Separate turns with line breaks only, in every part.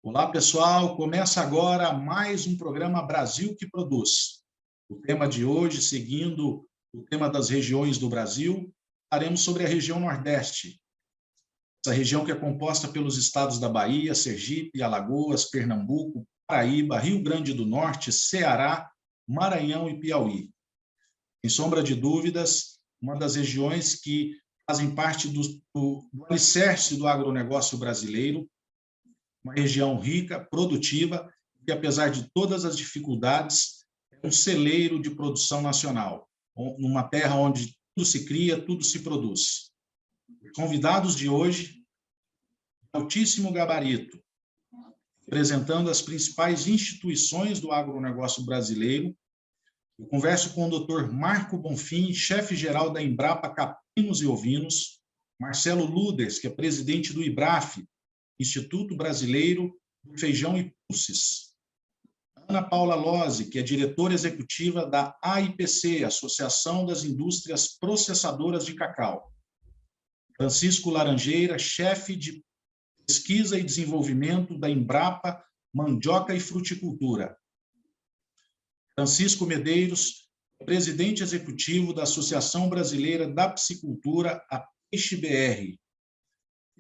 Olá, pessoal. Começa agora mais um programa Brasil que Produz. O tema de hoje, seguindo o tema das regiões do Brasil, falaremos sobre a região Nordeste. Essa região que é composta pelos estados da Bahia, Sergipe, Alagoas, Pernambuco, Paraíba, Rio Grande do Norte, Ceará, Maranhão e Piauí. Sem sombra de dúvidas, uma das regiões que fazem parte do alicerce do agronegócio brasileiro, uma região rica, produtiva, que apesar de todas as dificuldades, é um celeiro de produção nacional, numa terra onde tudo se cria, tudo se produz. Os convidados de hoje, altíssimo gabarito, representando as principais instituições do agronegócio brasileiro. Eu converso com o Dr. Marco Bonfim, chefe-geral da Embrapa Caprinos e Ovinos, Marcelo Luders, que é presidente do IBRAF, Instituto Brasileiro do Feijão e Pulses. Ana Paula Lozzi, que é diretora executiva da AIPC, Associação das Indústrias Processadoras de Cacau. Francisco Laranjeira, chefe de pesquisa e desenvolvimento da Embrapa Mandioca e Fruticultura. Francisco Medeiros, presidente executivo da Associação Brasileira da Piscicultura, a Peixe-BR.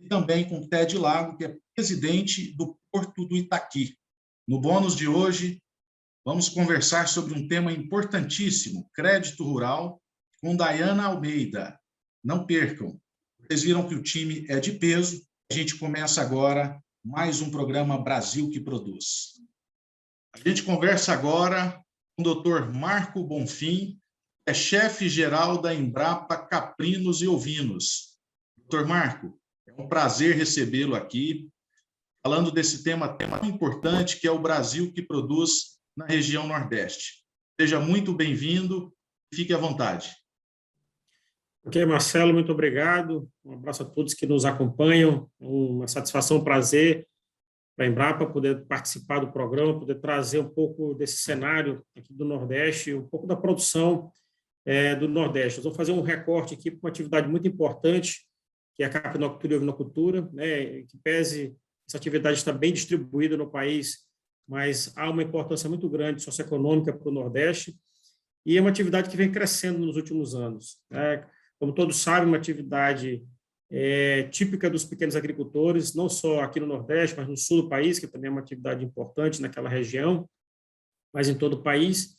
E também com Ted Lago, que é presidente do Porto do Itaqui. No bônus de hoje, vamos conversar sobre um tema importantíssimo, crédito rural, com Dayana Almeida. Não percam. Vocês viram que o time é de peso. A gente começa agora mais um programa Brasil que Produz. A gente conversa agora com o Dr. Marco Bonfim, que é chefe-geral da Embrapa Caprinos e Ovinos. Dr. Marco, é um prazer recebê-lo aqui, falando desse tema tão importante que é o Brasil que Produz na região Nordeste. Seja muito bem-vindo e fique à vontade.
Ok, Marcelo, muito obrigado. Um abraço a todos que nos acompanham. Uma satisfação, um prazer para a Embrapa poder participar do programa, poder trazer um pouco desse cenário aqui do Nordeste, um pouco da produção do Nordeste. Nós vamos fazer um recorte aqui para uma atividade muito importante, que é a capinocultura e ovinocultura, né, que pese essa atividade está bem distribuída no país, mas há uma importância muito grande socioeconômica para o Nordeste, e é uma atividade que vem crescendo nos últimos anos. Né? Como todos sabem, uma atividade típica dos pequenos agricultores, não só aqui no Nordeste, mas no sul do país, que também é uma atividade importante naquela região, mas em todo o país,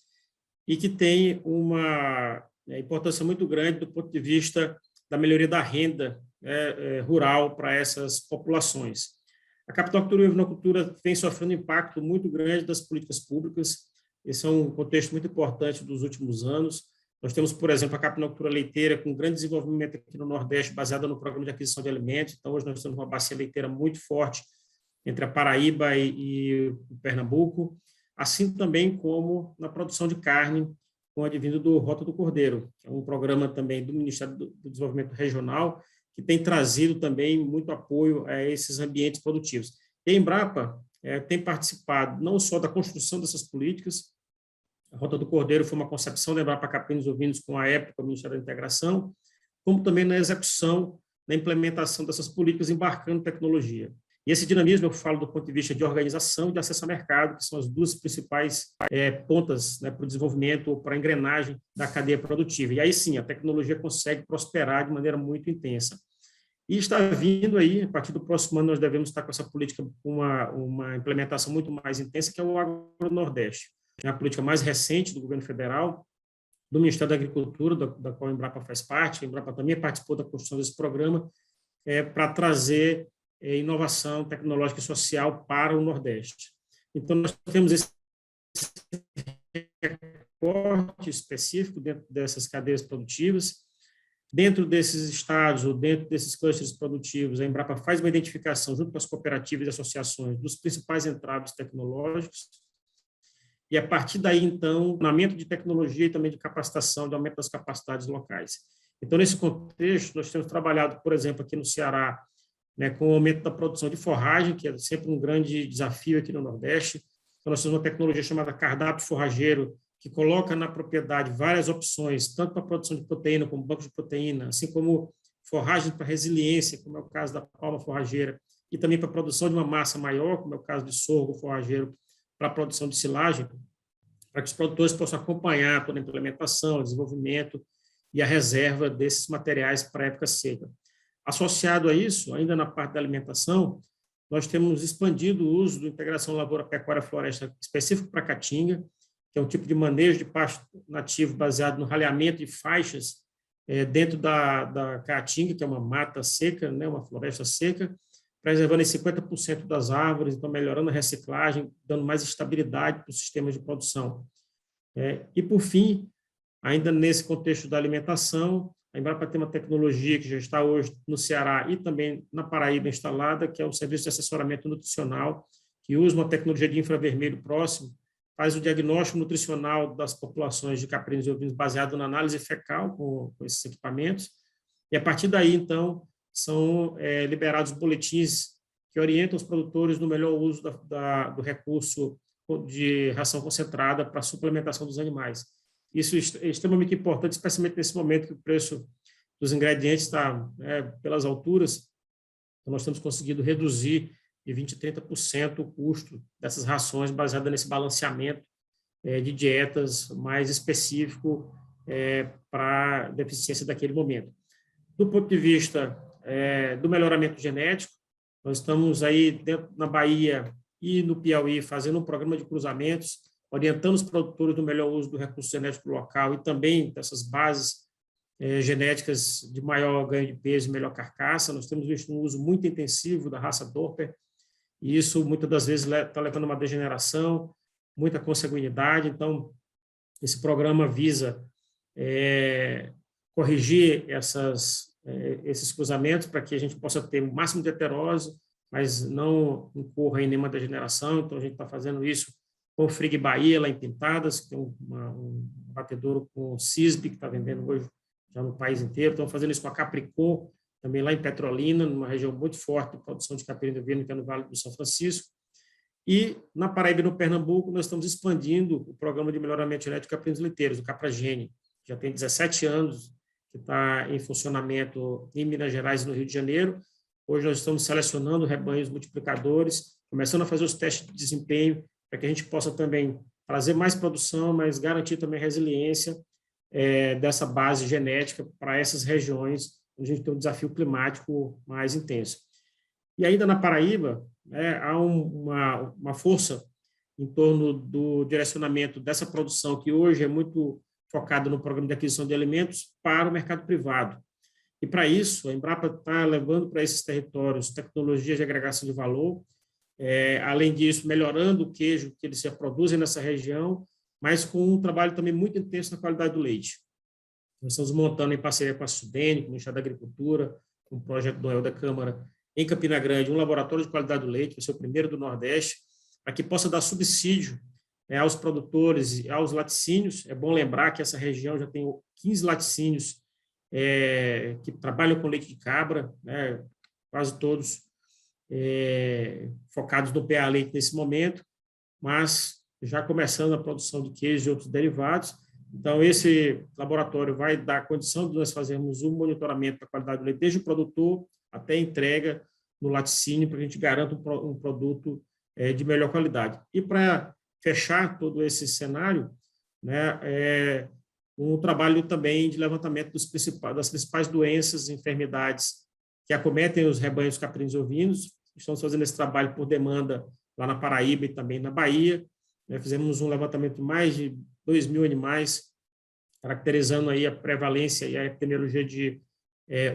e que tem uma importância muito grande do ponto de vista da melhoria da renda rural para essas populações. A capinocultura e a ovinocultura vem sofrendo um impacto muito grande das políticas públicas. Esse é um contexto muito importante dos últimos anos. Nós temos, por exemplo, a capinocultura leiteira com grande desenvolvimento aqui no Nordeste, baseada no programa de aquisição de alimentos. Então, hoje nós temos uma bacia leiteira muito forte entre a Paraíba e o Pernambuco, assim também como na produção de carne, com o advindo do Rota do Cordeiro, que é um programa também do Ministério do Desenvolvimento Regional, que tem trazido também muito apoio a esses ambientes produtivos. E a Embrapa tem participado não só da construção dessas políticas, a Rota do Cordeiro foi uma concepção da Embrapa Caprinos e Ovinos com a época do Ministério da Integração, como também na execução, na implementação dessas políticas, embarcando tecnologia. E esse dinamismo eu falo do ponto de vista de organização e de acesso ao mercado, que são as duas principais pontas, né, para o desenvolvimento ou para a engrenagem da cadeia produtiva. E aí sim, a tecnologia consegue prosperar de maneira muito intensa. E está vindo aí, a partir do próximo ano, nós devemos estar com essa política, uma implementação muito mais intensa, que é o Agro-Nordeste. É a política mais recente do governo federal, do Ministério da Agricultura, da qual a Embrapa faz parte. A Embrapa também participou da construção desse programa, para trazer inovação tecnológica e social para o Nordeste. Então, nós temos esse recorte específico dentro dessas cadeias produtivas. Dentro desses estados, ou dentro desses clusters produtivos, a Embrapa faz uma identificação, junto com as cooperativas e associações, dos principais entraves tecnológicos, e, a partir daí, então, treinamento de tecnologia e também de capacitação, de aumento das capacidades locais. Então, nesse contexto, nós temos trabalhado, por exemplo, aqui no Ceará, né, com o aumento da produção de forragem, que é sempre um grande desafio aqui no Nordeste. Então, nós temos uma tecnologia chamada cardápio forrageiro, que coloca na propriedade várias opções, tanto para a produção de proteína como banco de proteína, assim como forragem para resiliência, como é o caso da palma forrageira, e também para a produção de uma massa maior, como é o caso de sorgo forrageiro, para a produção de silagem, para que os produtores possam acompanhar toda a implementação, o desenvolvimento e a reserva desses materiais para a época seca. Associado a isso, ainda na parte da alimentação, nós temos expandido o uso da integração lavoura-pecuária-floresta específico para a caatinga, que é um tipo de manejo de pasto nativo baseado no ralhamento de faixas dentro da caatinga, que é uma mata seca, né, uma floresta seca, preservando em 50% das árvores, então melhorando a reciclagem, dando mais estabilidade para os sistemas de produção. E, por fim, ainda nesse contexto da alimentação, a Embrapa tem uma tecnologia que já está hoje no Ceará e também na Paraíba instalada, que é o Serviço de Assessoramento Nutricional, que usa uma tecnologia de infravermelho próximo, faz o diagnóstico nutricional das populações de caprinos e ovinos baseado na análise fecal com esses equipamentos, e a partir daí, então, são liberados boletins que orientam os produtores no melhor uso do recurso de ração concentrada para a suplementação dos animais. Isso é extremamente importante, especialmente nesse momento que o preço dos ingredientes está pelas alturas. Então, nós estamos conseguindo reduzir de 20% a 30% o custo dessas rações baseadas nesse balanceamento de dietas mais específico para a deficiência daquele momento. Do ponto de vista do melhoramento genético, nós estamos aí na Bahia e no Piauí fazendo um programa de cruzamentos, orientando os produtores do melhor uso do recurso genético local e também dessas bases genéticas de maior ganho de peso e melhor carcaça. Nós temos visto um uso muito intensivo da raça Dorper, e isso muitas das vezes está levando a uma degeneração, muita consanguinidade. Então, esse programa visa corrigir esses cruzamentos para que a gente possa ter o máximo de heterose, mas não incorra em nenhuma degeneração. Então, a gente está fazendo isso com o Frig Bahia, lá em Pintadas, que é um batedouro com CISB, que está vendendo hoje já no país inteiro. Estamos fazendo isso com a Capricor, também lá em Petrolina, numa região muito forte de produção de caprino de ovino, que é no Vale do São Francisco. E na Paraíba e no Pernambuco, nós estamos expandindo o programa de melhoramento genético de caprinos leiteiros, o Capragene, que já tem 17 anos, que está em funcionamento em Minas Gerais e no Rio de Janeiro. Hoje nós estamos selecionando rebanhos multiplicadores, começando a fazer os testes de desempenho, para que a gente possa também trazer mais produção, mas garantir também a resiliência dessa base genética para essas regiões onde a gente tem um desafio climático mais intenso. E ainda na Paraíba, há uma força em torno do direcionamento dessa produção, que hoje é muito focada no programa de aquisição de alimentos, para o mercado privado. E, para isso, a Embrapa está levando para esses territórios tecnologias de agregação de valor, além disso, melhorando o queijo que eles já produzem nessa região, mas com um trabalho também muito intenso na qualidade do leite. Nós estamos montando em parceria com a Sudene, com o Ministério da Agricultura, com o projeto do El da Câmara, em Campina Grande, um laboratório de qualidade do leite, vai ser o primeiro do Nordeste, para que possa dar subsídio aos produtores e aos laticínios. É bom lembrar que essa região já tem 15 laticínios que trabalham com leite de cabra, quase todos focados no PA leite nesse momento, mas já começando a produção de queijo e outros derivados. Então, esse laboratório vai dar condição de nós fazermos um monitoramento da qualidade do leite, desde o produtor até a entrega no laticínio, para que a gente garanta um produto de melhor qualidade. E para fechar todo esse cenário, um trabalho também de levantamento das principais doenças e enfermidades que acometem os rebanhos caprinos e ovinos. Estamos fazendo esse trabalho por demanda lá na Paraíba e também na Bahia. Fizemos um levantamento de mais de 2.000 animais, caracterizando aí a prevalência e a epidemiologia de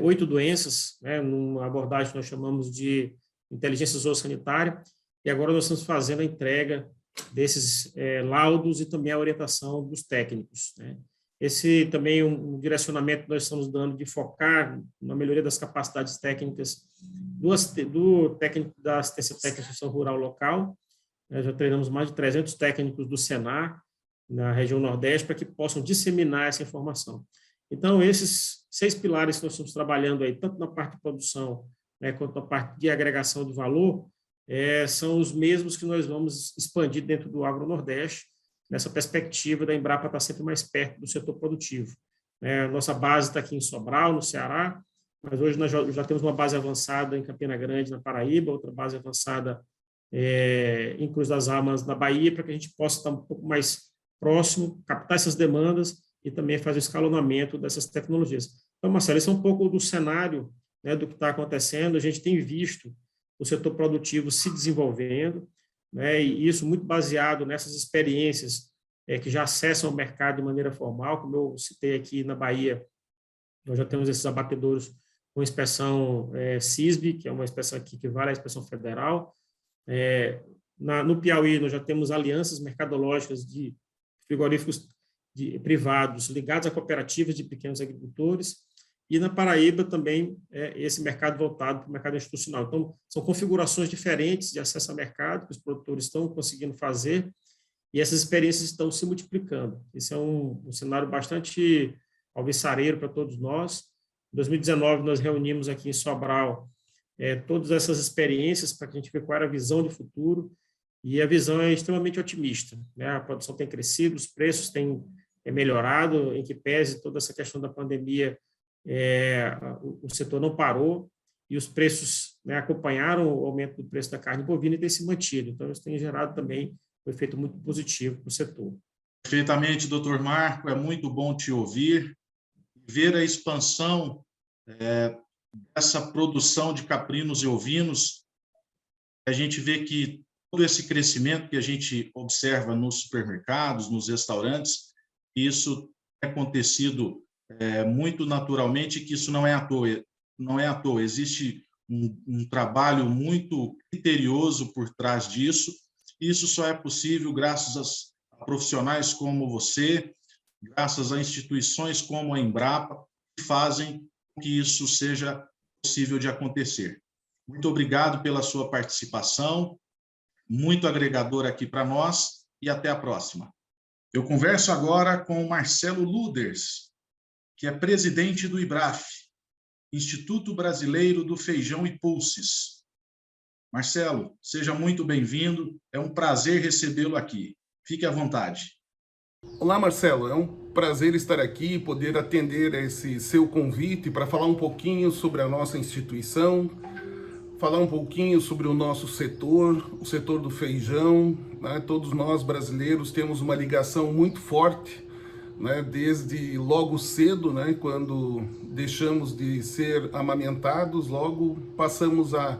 8 doenças, numa abordagem que nós chamamos de inteligência zoossanitária, e agora nós estamos fazendo a entrega desses laudos e também a orientação dos técnicos. Esse também é um direcionamento que nós estamos dando de focar na melhoria das capacidades técnicas do técnico da assistência técnica de gestão rural local. Já treinamos mais de 300 técnicos do Senar, na região Nordeste, para que possam disseminar essa informação. Então, esses 6 pilares que nós estamos trabalhando aí, tanto na parte de produção, quanto na parte de agregação de valor, são os mesmos que nós vamos expandir dentro do Agro-Nordeste, nessa perspectiva da Embrapa estar sempre mais perto do setor produtivo. Nossa base está aqui em Sobral, no Ceará, mas hoje nós já temos uma base avançada em Campina Grande, na Paraíba, outra base avançada em Cruz das Almas, na Bahia, para que a gente possa estar um pouco mais próximo, captar essas demandas e também fazer o escalonamento dessas tecnologias. Então, Marcelo, esse é um pouco do cenário, né, do que está acontecendo. A gente tem visto o setor produtivo se desenvolvendo, né, e isso muito baseado nessas experiências que já acessam o mercado de maneira formal, como eu citei aqui na Bahia, nós já temos esses abatedouros com inspeção CISB, que é uma inspeção que equivale à inspeção federal. No Piauí, nós já temos alianças mercadológicas de frigoríficos privados ligados a cooperativas de pequenos agricultores, e na Paraíba também esse mercado voltado para o mercado institucional. Então, são configurações diferentes de acesso ao mercado que os produtores estão conseguindo fazer, e essas experiências estão se multiplicando. Esse é um cenário bastante alvissareiro para todos nós. Em 2019, nós reunimos aqui em Sobral todas essas experiências para que a gente veja qual era a visão de futuro, e a visão é extremamente otimista, né? A produção tem crescido, os preços têm melhorado, em que pese toda essa questão da pandemia, o setor não parou, e os preços, né, acompanharam o aumento do preço da carne bovina e tem se mantido. Então, isso tem gerado também um efeito muito positivo para o setor.
Perfeitamente, doutor Marco, é muito bom te ouvir, ver a expansão dessa produção de caprinos e ovinos. A gente vê que todo esse crescimento que a gente observa nos supermercados, nos restaurantes, isso tem acontecido muito naturalmente, que isso não é à toa. Não é à toa, existe um trabalho muito criterioso por trás disso. Isso só é possível graças a profissionais como você, graças a instituições como a Embrapa, que fazem com que isso seja possível de acontecer. Muito obrigado pela sua participação, muito agregador aqui para nós, e até a próxima. Eu converso agora com o Marcelo Luders, que é presidente do IBRAF, Instituto Brasileiro do Feijão e Pulses. Marcelo, seja muito bem-vindo, é um prazer recebê-lo aqui. Fique à vontade.
Olá, Marcelo, é um prazer estar aqui e poder atender a esse seu convite para falar um pouquinho sobre a nossa instituição, falar um pouquinho sobre o nosso setor, o setor do feijão, né? Todos nós brasileiros temos uma ligação muito forte, né? Desde logo cedo, né? Quando deixamos de ser amamentados, logo passamos a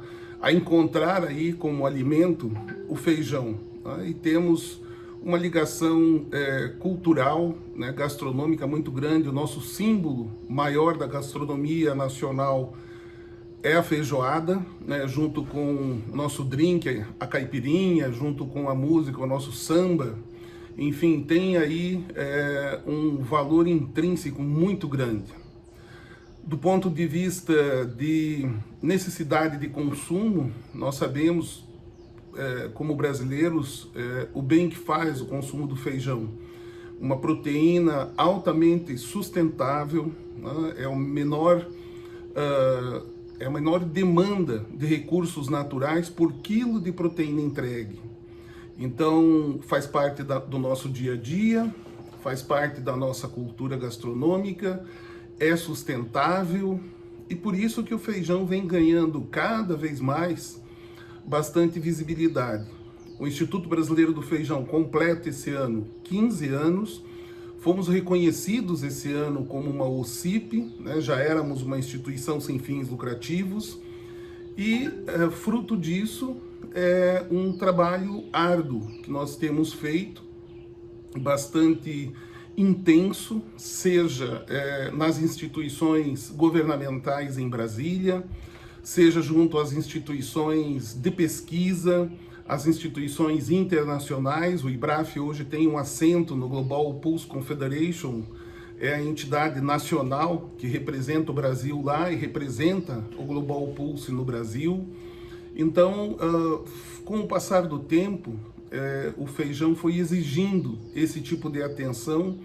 encontrar aí como alimento o feijão, né? E temos uma ligação cultural, né? Gastronômica muito grande. O nosso símbolo maior da gastronomia nacional é a feijoada, né? Junto com o nosso drink, a caipirinha, junto com a música, o nosso samba. Enfim, tem aí um valor intrínseco muito grande. Do ponto de vista de necessidade de consumo, nós sabemos, como brasileiros, o bem que faz o consumo do feijão. Uma proteína altamente sustentável, né? É a menor demanda de recursos naturais por quilo de proteína entregue. Então, faz parte do nosso dia a dia, faz parte da nossa cultura gastronômica, é sustentável, e por isso que o feijão vem ganhando cada vez mais bastante visibilidade. O Instituto Brasileiro do Feijão completa esse ano 15 anos, fomos reconhecidos esse ano como uma OCIP, né? Já éramos uma instituição sem fins lucrativos, e fruto disso é um trabalho árduo que nós temos feito, bastante intenso, seja nas instituições governamentais em Brasília, seja junto às instituições de pesquisa, as instituições internacionais. O IBRAF hoje tem um assento no Global Pulse Confederation, é a entidade nacional que representa o Brasil lá e representa o Global Pulse no Brasil. Então, com o passar do tempo, o feijão foi exigindo esse tipo de atenção,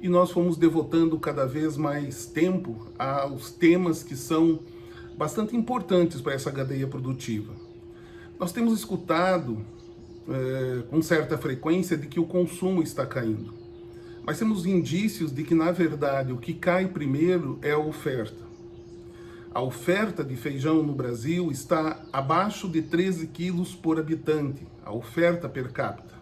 e nós fomos devotando cada vez mais tempo aos temas que são bastante importantes para essa cadeia produtiva. Nós temos escutado com certa frequência de que o consumo está caindo, mas temos indícios de que, na verdade, o que cai primeiro é a oferta. A oferta de feijão no Brasil está abaixo de 13 quilos por habitante, a oferta per capita.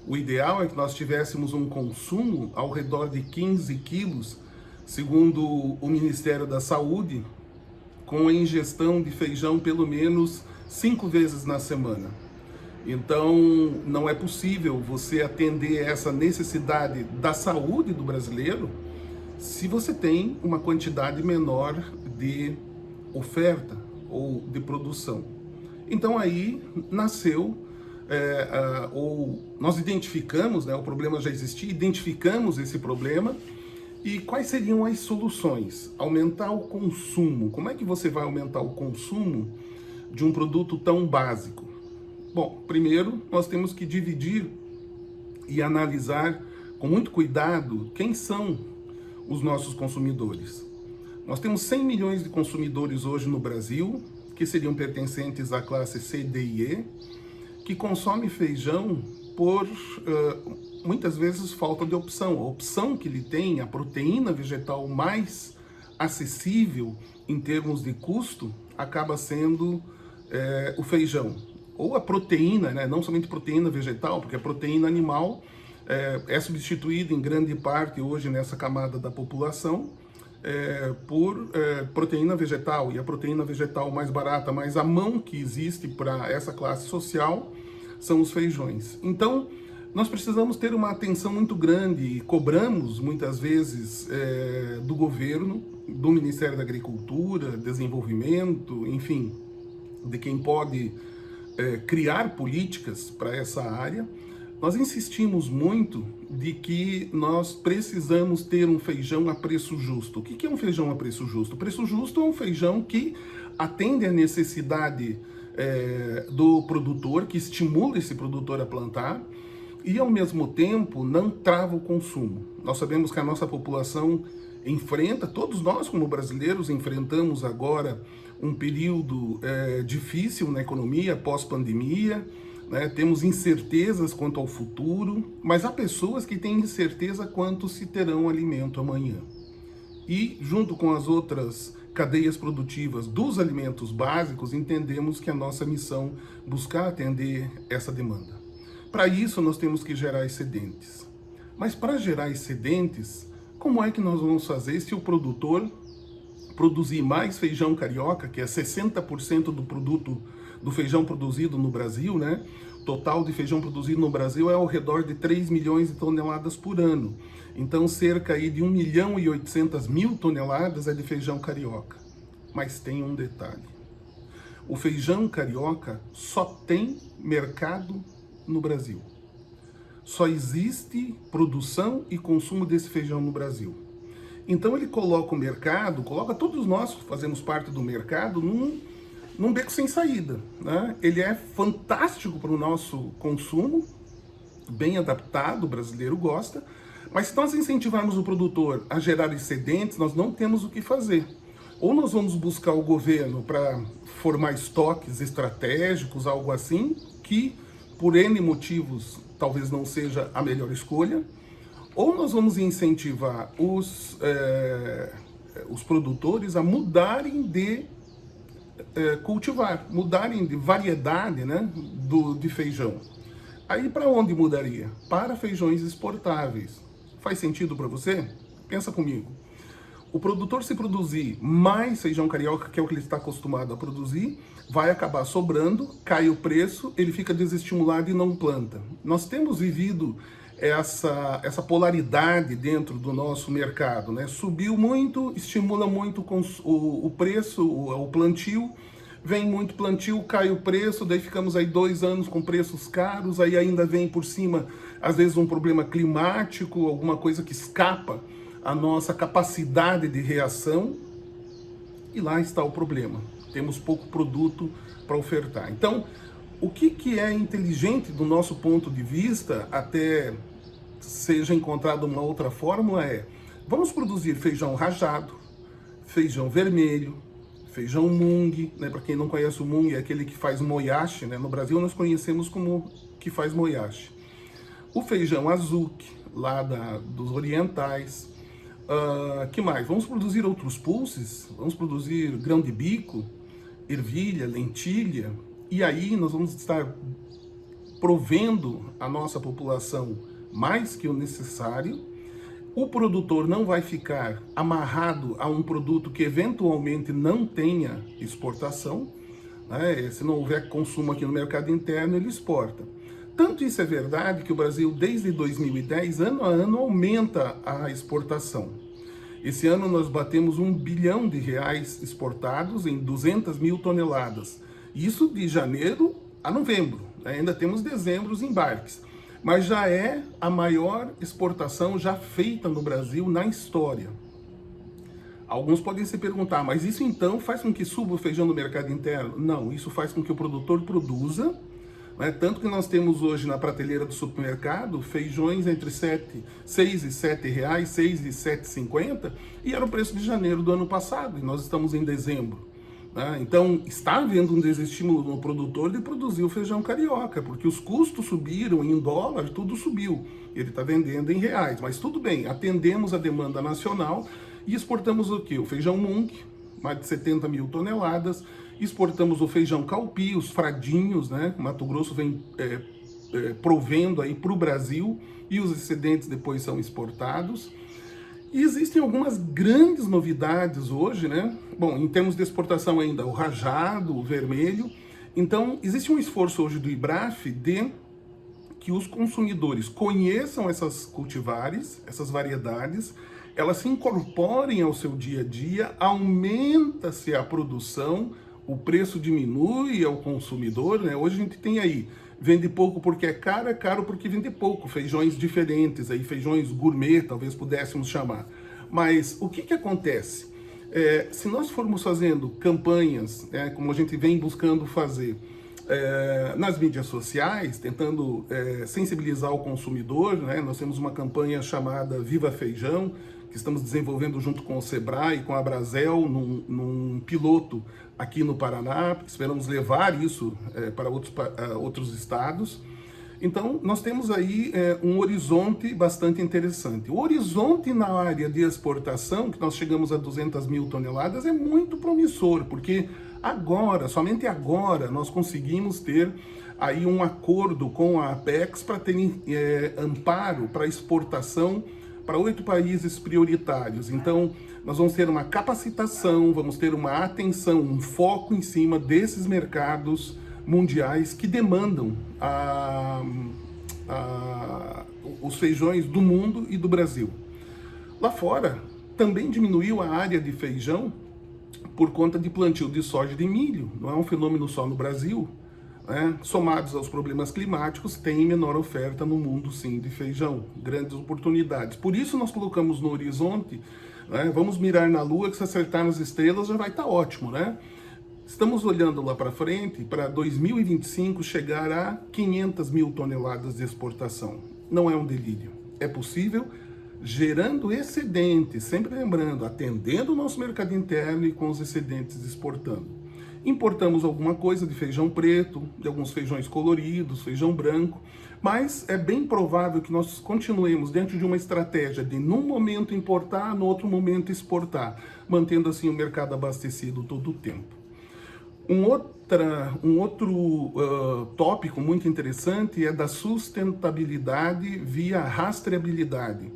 O ideal é que nós tivéssemos um consumo ao redor de 15 quilos, segundo o Ministério da Saúde, com a ingestão de feijão pelo menos 5 vezes na semana. Então, não é possível você atender essa necessidade da saúde do brasileiro se você tem uma quantidade menor de oferta ou de produção. Então, aí nasceu, ou nós identificamos, né, o problema já existia, identificamos esse problema. E quais seriam as soluções? Aumentar o consumo. Como é que você vai aumentar o consumo de um produto tão básico? Bom, primeiro nós temos que dividir e analisar com muito cuidado quem são os nossos consumidores. Nós temos 100 milhões de consumidores hoje no Brasil, que seriam pertencentes à classe C, D e E, que consome feijão por muitas vezes falta de opção. A opção que ele tem, a proteína vegetal mais acessível em termos de custo, acaba sendo o feijão. Ou a proteína, né? Não somente proteína vegetal, porque a proteína animal é substituída em grande parte hoje nessa camada da população por proteína vegetal. E a proteína vegetal mais barata, mais à mão que existe para essa classe social, são os feijões. Então, nós precisamos ter uma atenção muito grande e cobramos muitas vezes do governo, do Ministério da Agricultura, Desenvolvimento, enfim, de quem pode criar políticas para essa área. Nós insistimos muito de que nós precisamos ter um feijão a preço justo. O que é um feijão a preço justo? O preço justo é um feijão que atende à necessidade do produtor, que estimula esse produtor a plantar, e ao mesmo tempo não trava o consumo. Nós sabemos que a nossa população enfrenta, todos nós como brasileiros enfrentamos agora um período difícil na economia pós-pandemia, né? Temos incertezas quanto ao futuro, mas há pessoas que têm incerteza quanto se terão alimento amanhã. E junto com as outras cadeias produtivas dos alimentos básicos, entendemos que a nossa missão é buscar atender essa demanda. Para isso, nós temos que gerar excedentes. Mas para gerar excedentes, como é que nós vamos fazer se o produtor produzir mais feijão carioca, que é 60% do produto do feijão produzido no Brasil, né? O total de feijão produzido no Brasil é ao redor de 3 milhões de toneladas por ano. Então, cerca aí de 1.800.000 toneladas é de feijão carioca. Mas tem um detalhe. O feijão carioca só tem mercado no Brasil. Só existe produção e consumo desse feijão no Brasil. Então ele coloca o mercado, coloca todos nós que fazemos parte do mercado num beco sem saída, né? Ele é fantástico para o nosso consumo, bem adaptado, o brasileiro gosta, mas se nós incentivarmos o produtor a gerar excedentes, nós não temos o que fazer. Ou nós vamos buscar o governo para formar estoques estratégicos, algo assim, que por N motivos talvez não seja a melhor escolha, ou nós vamos incentivar os produtores a mudarem de cultivar, mudarem de variedade, né, de feijão. Aí para onde mudaria? Para feijões exportáveis. Faz sentido para você? Pensa comigo. O produtor, se produzir mais feijão carioca, que é o que ele está acostumado a produzir, vai acabar sobrando, cai o preço, ele fica desestimulado e não planta. Nós temos vivido essa polaridade dentro do nosso mercado, né? Subiu muito, estimula muito o preço, o plantio, vem muito plantio, cai o preço, daí ficamos aí 2 anos com preços caros, aí ainda vem por cima, às vezes, um problema climático, alguma coisa que escapa a nossa capacidade de reação, e lá está o problema. Temos pouco produto para ofertar. Então, o que é inteligente do nosso ponto de vista, até seja encontrada uma outra fórmula, vamos produzir feijão rajado, feijão vermelho, feijão mung, né? Para quem não conhece o mung, é aquele que faz moyashi, né? No Brasil nós conhecemos como que faz moyashi. O feijão azuki, lá dos orientais, Que mais? Vamos produzir outros pulses, vamos produzir grão de bico, ervilha, lentilha, e aí nós vamos estar provendo a nossa população mais que o necessário. O produtor não vai ficar amarrado a um produto que eventualmente não tenha exportação, né? Se não houver consumo aqui no mercado interno, ele exporta. Tanto isso é verdade que o Brasil, desde 2010, ano a ano, aumenta a exportação. Esse ano nós batemos R$1 bilhão exportados em 200 mil toneladas. Isso de janeiro a novembro. Ainda temos dezembro os embarques. Mas já é a maior exportação já feita no Brasil na história. Alguns podem se perguntar, mas isso então faz com que suba o feijão no mercado interno? Não, isso faz com que o produtor produza, né? Tanto que nós temos hoje na prateleira do supermercado feijões entre 6 e 7 reais, 6 e 7,50, e era o preço de janeiro do ano passado, e nós estamos em dezembro. Então, está havendo um desestímulo no produtor de produzir o feijão carioca, porque os custos subiram em dólar, tudo subiu. Ele está vendendo em reais, mas tudo bem, atendemos a demanda nacional e exportamos o quê? O feijão Munk, mais de 70 mil toneladas, exportamos o feijão Calpi, os fradinhos, né? Mato Grosso vem provendo aí para o Brasil e os excedentes depois são exportados. E existem algumas grandes novidades hoje, né? Bom, em termos de exportação ainda, o rajado, o vermelho. Então, existe um esforço hoje do IBRAF de que os consumidores conheçam essas cultivares, essas variedades, elas se incorporem ao seu dia a dia, aumenta-se a produção, o preço diminui ao consumidor, né? Hoje a gente tem aí, vende pouco porque é caro porque vende pouco, feijões diferentes, aí, feijões gourmet, talvez pudéssemos chamar. Mas o que acontece? Se nós formos fazendo campanhas, né, como a gente vem buscando fazer nas mídias sociais, tentando sensibilizar o consumidor, né, nós temos uma campanha chamada Viva Feijão, que estamos desenvolvendo junto com o Sebrae, com a Brasel, num piloto aqui no Paraná. Esperamos levar isso para outros estados. Então, nós temos aí um horizonte bastante interessante. O horizonte na área de exportação, que nós chegamos a 200 mil toneladas, é muito promissor, porque agora, somente agora, nós conseguimos ter aí um acordo com a Apex para ter amparo para exportação para 8 países prioritários. Então, nós vamos ter uma capacitação, vamos ter uma atenção, um foco em cima desses mercados mundiais que demandam os feijões do mundo e do Brasil. Lá fora, também diminuiu a área de feijão por conta de plantio de soja e de milho. Não é um fenômeno só no Brasil. Somados aos problemas climáticos, tem menor oferta no mundo, sim, de feijão. Grandes oportunidades. Por isso nós colocamos no horizonte, vamos mirar na Lua, que se acertar nas estrelas já vai estar ótimo, né? Estamos olhando lá para frente, para 2025 chegar a 500 mil toneladas de exportação. Não é um delírio. É possível, gerando excedentes, sempre lembrando, atendendo o nosso mercado interno e com os excedentes exportando. Importamos alguma coisa de feijão preto, de alguns feijões coloridos, feijão branco, mas é bem provável que nós continuemos dentro de uma estratégia de, num momento, importar, no outro momento, exportar, mantendo assim o mercado abastecido todo o tempo. Um outro tópico muito interessante é da sustentabilidade via rastreabilidade.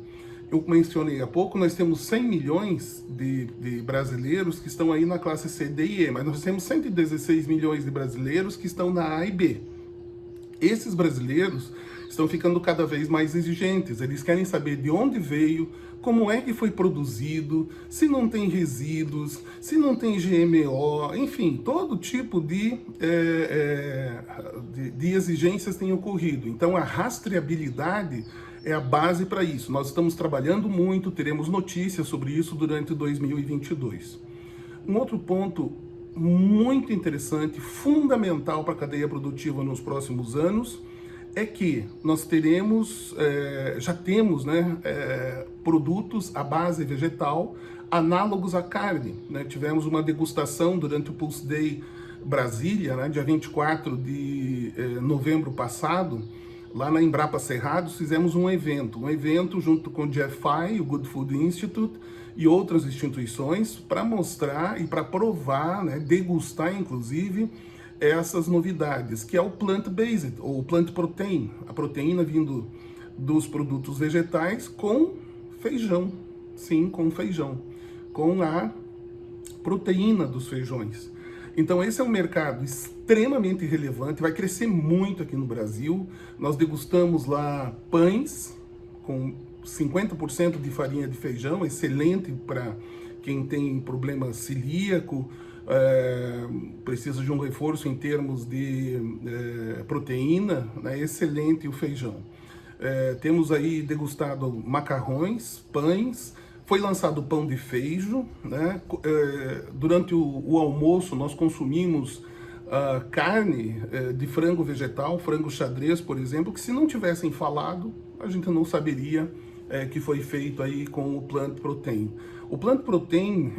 Eu mencionei há pouco, nós temos 100 milhões de brasileiros que estão aí na classe C, D e E, mas nós temos 116 milhões de brasileiros que estão na A e B. Esses brasileiros estão ficando cada vez mais exigentes, eles querem saber de onde veio, como é que foi produzido, se não tem resíduos, se não tem GMO, enfim, todo tipo de exigências tem ocorrido. Então a rastreabilidade é a base para isso. Nós estamos trabalhando muito, teremos notícias sobre isso durante 2022. Um outro ponto muito interessante, fundamental para a cadeia produtiva nos próximos anos, é que nós teremos, já temos, produtos à base vegetal análogos à carne. Tivemos uma degustação durante o Pulse Day Brasília, dia 24 de novembro passado, Lá na Embrapa Cerrados fizemos um evento junto com o GFI, o Good Food Institute, e outras instituições para mostrar e para provar, né, degustar inclusive, essas novidades, que é o plant-based, ou plant protein, a proteína vindo dos produtos vegetais com feijão, sim, com feijão, com a proteína dos feijões. Então esse é um mercado extremamente relevante, vai crescer muito aqui no Brasil. Nós degustamos lá pães com 50% de farinha de feijão, excelente para quem tem problema celíaco, precisa de um reforço em termos de proteína, né? Excelente o feijão. Temos aí degustado macarrões, pães, foi lançado o pão de feijo, né? Durante o almoço nós consumimos carne de frango vegetal, frango xadrez, por exemplo, que se não tivessem falado, a gente não saberia que foi feito aí com o plant protein. O plant protein,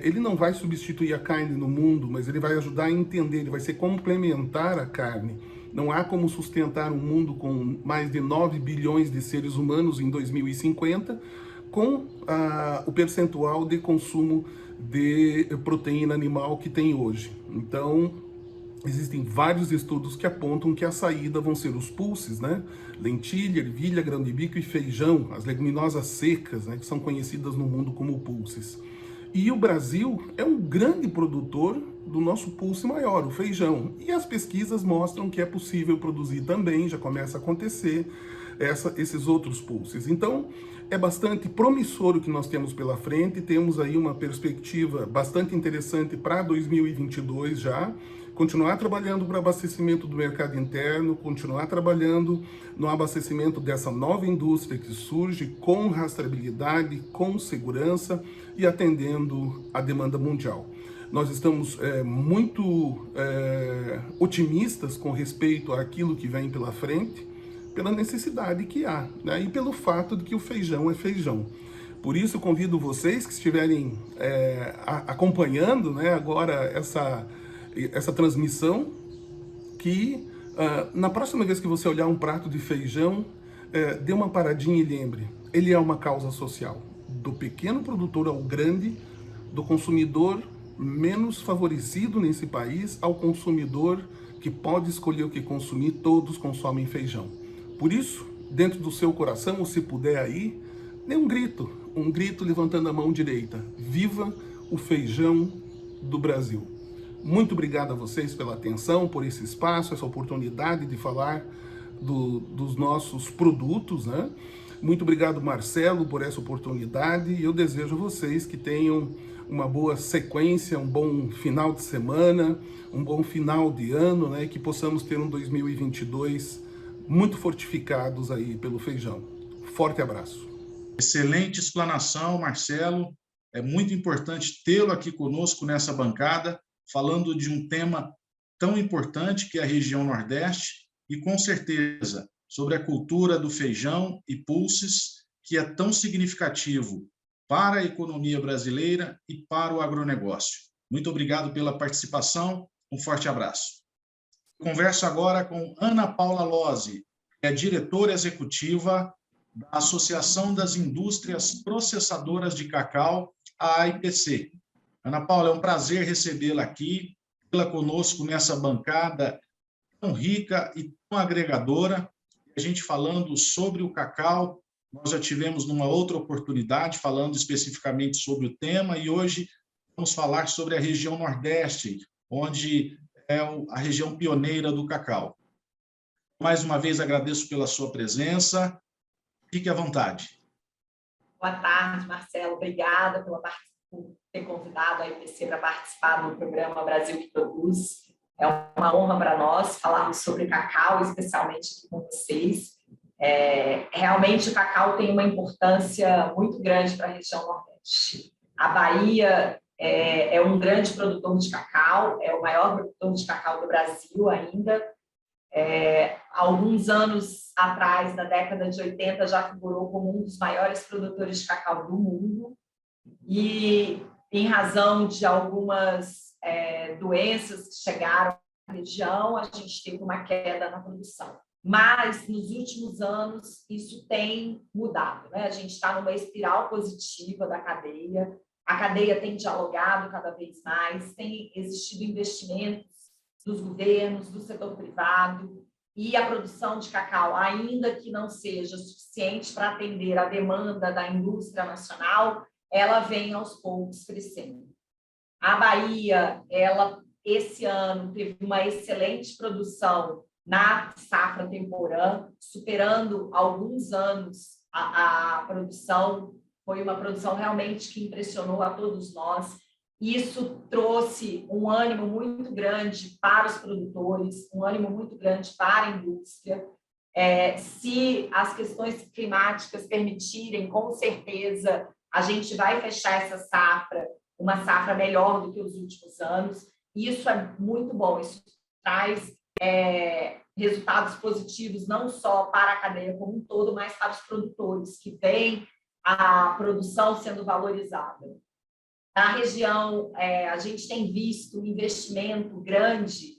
ele não vai substituir a carne no mundo, mas ele vai ajudar a entender, ele vai ser complementar à carne. Não há como sustentar um mundo com mais de 9 bilhões de seres humanos em 2050 com o percentual de consumo de proteína animal que tem hoje. Então, existem vários estudos que apontam que a saída vão ser os pulses, né? Lentilha, ervilha, grão de bico e feijão, as leguminosas secas, né? Que são conhecidas no mundo como pulses. E o Brasil é um grande produtor do nosso pulse maior, o feijão. E as pesquisas mostram que é possível produzir também, já começa a acontecer, esses outros pulses. Então, é bastante promissor o que nós temos pela frente, temos aí uma perspectiva bastante interessante para 2022 já, continuar trabalhando para o abastecimento do mercado interno, continuar trabalhando no abastecimento dessa nova indústria que surge com rastreabilidade, com segurança e atendendo a demanda mundial. Nós estamos muito otimistas com respeito àquilo que vem pela frente, pela necessidade que há, né? E pelo fato de que o feijão é feijão. Por isso, convido vocês que estiverem acompanhando, né, agora essa transmissão, que na próxima vez que você olhar um prato de feijão, dê uma paradinha e lembre, ele é uma causa social, do pequeno produtor ao grande, do consumidor menos favorecido nesse país ao consumidor que pode escolher o que consumir, todos consomem feijão. Por isso, dentro do seu coração, ou se puder aí, dê um grito levantando a mão direita. Viva o feijão do Brasil. Muito obrigado a vocês pela atenção, por esse espaço, essa oportunidade de falar dos nossos produtos, né? Muito obrigado, Marcelo, por essa oportunidade, e eu desejo a vocês que tenham uma boa sequência, um bom final de semana, um bom final de ano, né? E que possamos ter um 2022 muito fortificados aí pelo feijão. Forte abraço.
Excelente explanação, Marcelo. É muito importante tê-lo aqui conosco nessa bancada, falando de um tema tão importante que é a região Nordeste e, com certeza, sobre a cultura do feijão e pulses, que é tão significativo para a economia brasileira e para o agronegócio. Muito obrigado pela participação. Um forte abraço. Converso agora com Ana Paula Lozzi, que é diretora executiva da Associação das Indústrias Processadoras de Cacau, a AIPC. Ana Paula, é um prazer recebê-la aqui, tê-la conosco nessa bancada tão rica e tão agregadora. A gente falando sobre o cacau, nós já tivemos numa outra oportunidade falando especificamente sobre o tema, e hoje vamos falar sobre a região Nordeste, onde é a região pioneira do cacau. Mais uma vez agradeço pela sua presença. Fique à vontade.
Boa tarde, Marcelo. Obrigada por ter convidado a IPC para participar do programa Brasil que Produz. É uma honra para nós falarmos sobre cacau, especialmente aqui com vocês. Realmente o cacau tem uma importância muito grande para a região Nordeste. A Bahia é um grande produtor de cacau, é o maior produtor de cacau do Brasil ainda. Alguns anos atrás, na década de 80, já figurou como um dos maiores produtores de cacau do mundo. E, em razão de algumas doenças que chegaram à região, a gente teve uma queda na produção. mas nos últimos anos isso tem mudado, né? A gente está numa espiral positiva da cadeia, a cadeia tem dialogado cada vez mais, tem existido investimentos dos governos, do setor privado, e a produção de cacau, ainda que não seja suficiente para atender a demanda da indústria nacional, ela vem aos poucos crescendo. A Bahia, ela esse ano teve uma excelente produção na safra temporã, superando alguns anos a produção. Foi uma produção realmente que impressionou a todos nós. Isso trouxe um ânimo muito grande para os produtores, um ânimo muito grande para a indústria. Se as questões climáticas permitirem, com certeza, a gente vai fechar essa safra, uma safra melhor do que os últimos anos. Isso é muito bom, isso traz resultados positivos não só para a cadeia como um todo, mas para os produtores, que veem a produção sendo valorizada. Na região, a gente tem visto um investimento grande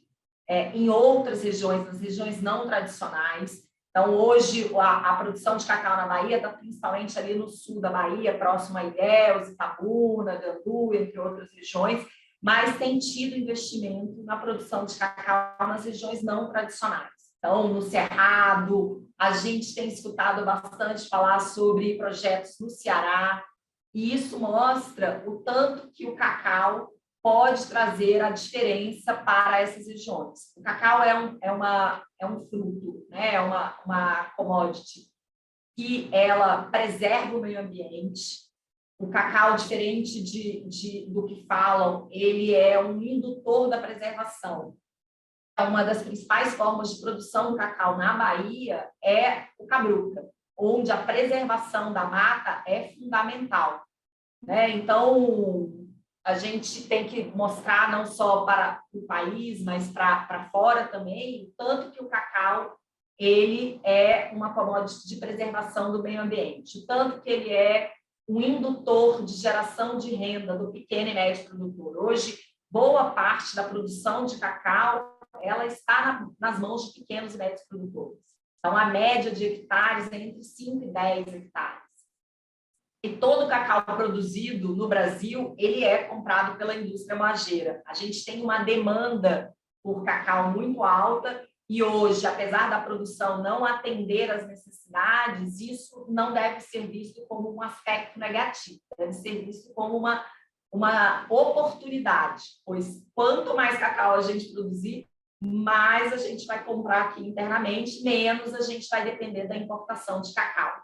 em outras regiões, nas regiões não tradicionais. Então, hoje, a produção de cacau na Bahia está principalmente ali no sul da Bahia, próximo a Ilhéus, Itabuna, Gandu, entre outras regiões, mas tem tido investimento na produção de cacau nas regiões não tradicionais. Então, no Cerrado, a gente tem escutado bastante falar sobre projetos no Ceará, e isso mostra o tanto que o cacau pode trazer a diferença para essas regiões. O cacau é um fruto, né? É uma commodity que ela preserva o meio ambiente. O cacau, diferente do que falam, ele é um indutor da preservação. Uma das principais formas de produção do cacau na Bahia é o cabruca, onde a preservação da mata é fundamental, né? Então, a gente tem que mostrar não só para o país, mas para fora também, o tanto que o cacau ele é uma commodity de preservação do meio ambiente, o tanto que ele é um indutor de geração de renda do pequeno e médio produtor. Hoje, boa parte da produção de cacau ela está nas mãos de pequenos e médios produtores. Então, a média de hectares é entre 5 e 10 hectares. E todo o cacau produzido no Brasil, ele é comprado pela indústria moageira. A gente tem uma demanda por cacau muito alta e hoje, apesar da produção não atender às necessidades, isso não deve ser visto como um aspecto negativo, deve ser visto como uma oportunidade, pois quanto mais cacau a gente produzir, mais a gente vai comprar aqui internamente, menos a gente vai depender da importação de cacau.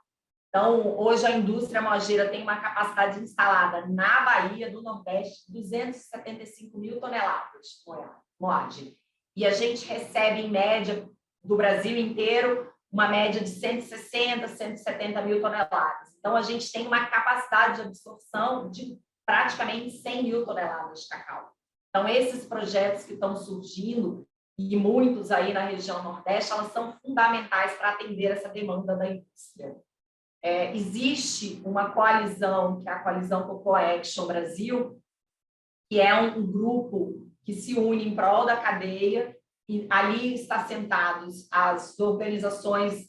Então, hoje a indústria moageira tem uma capacidade instalada na Bahia, do Nordeste, de 275 mil toneladas de moagem. E a gente recebe, em média, do Brasil inteiro, uma média de 160, 170 mil toneladas. Então, a gente tem uma capacidade de absorção de praticamente 100 mil toneladas de cacau. Então, esses projetos que estão surgindo, e muitos aí na região Nordeste, elas são fundamentais para atender essa demanda da indústria. Existe uma coalizão, que é a coalizão Cocoa Action Brasil, que é um grupo que se une em prol da cadeia, e ali está sentados as organizações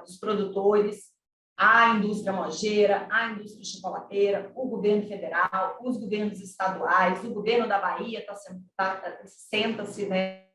dos produtores, a indústria moageira, a indústria chocolateira, o governo federal, os governos estaduais, o governo da Bahia senta-se, né,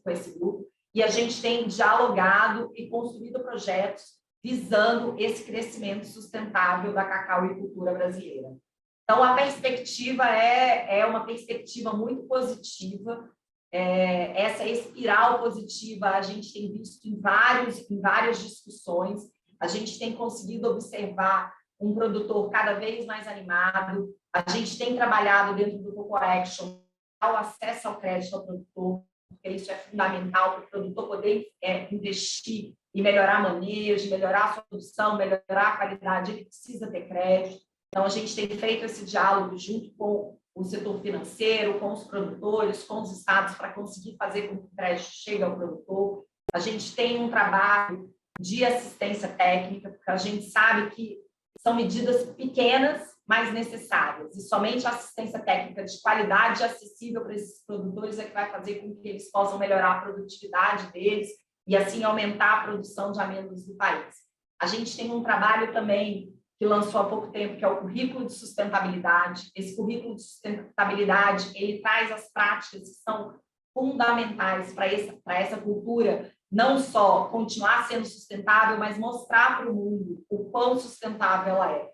com esse grupo, e a gente tem dialogado e construído projetos visando esse crescimento sustentável da cacauicultura brasileira. Então, a perspectiva é uma perspectiva muito positiva. Essa espiral positiva a gente tem visto em várias discussões, a gente tem conseguido observar um produtor cada vez mais animado, a gente tem trabalhado dentro do Cocoa Action o acesso ao crédito ao produtor, porque isso é fundamental para o produtor poder investir e melhorar manejo, melhorar a sua produção, melhorar a qualidade, ele precisa ter crédito. Então, a gente tem feito esse diálogo junto com o setor financeiro, com os produtores, com os estados, para conseguir fazer com que o crédito chegue ao produtor. A gente tem um trabalho de assistência técnica, porque a gente sabe que são medidas pequenas, mas necessárias. E somente a assistência técnica de qualidade acessível para esses produtores é que vai fazer com que eles possam melhorar a produtividade deles, e assim aumentar a produção de amêndoas do país. A gente tem um trabalho também que lançou há pouco tempo, que é o currículo de sustentabilidade. Esse currículo de sustentabilidade, ele traz as práticas que são fundamentais para essa cultura, não só continuar sendo sustentável, mas mostrar para o mundo o quão sustentável ela é.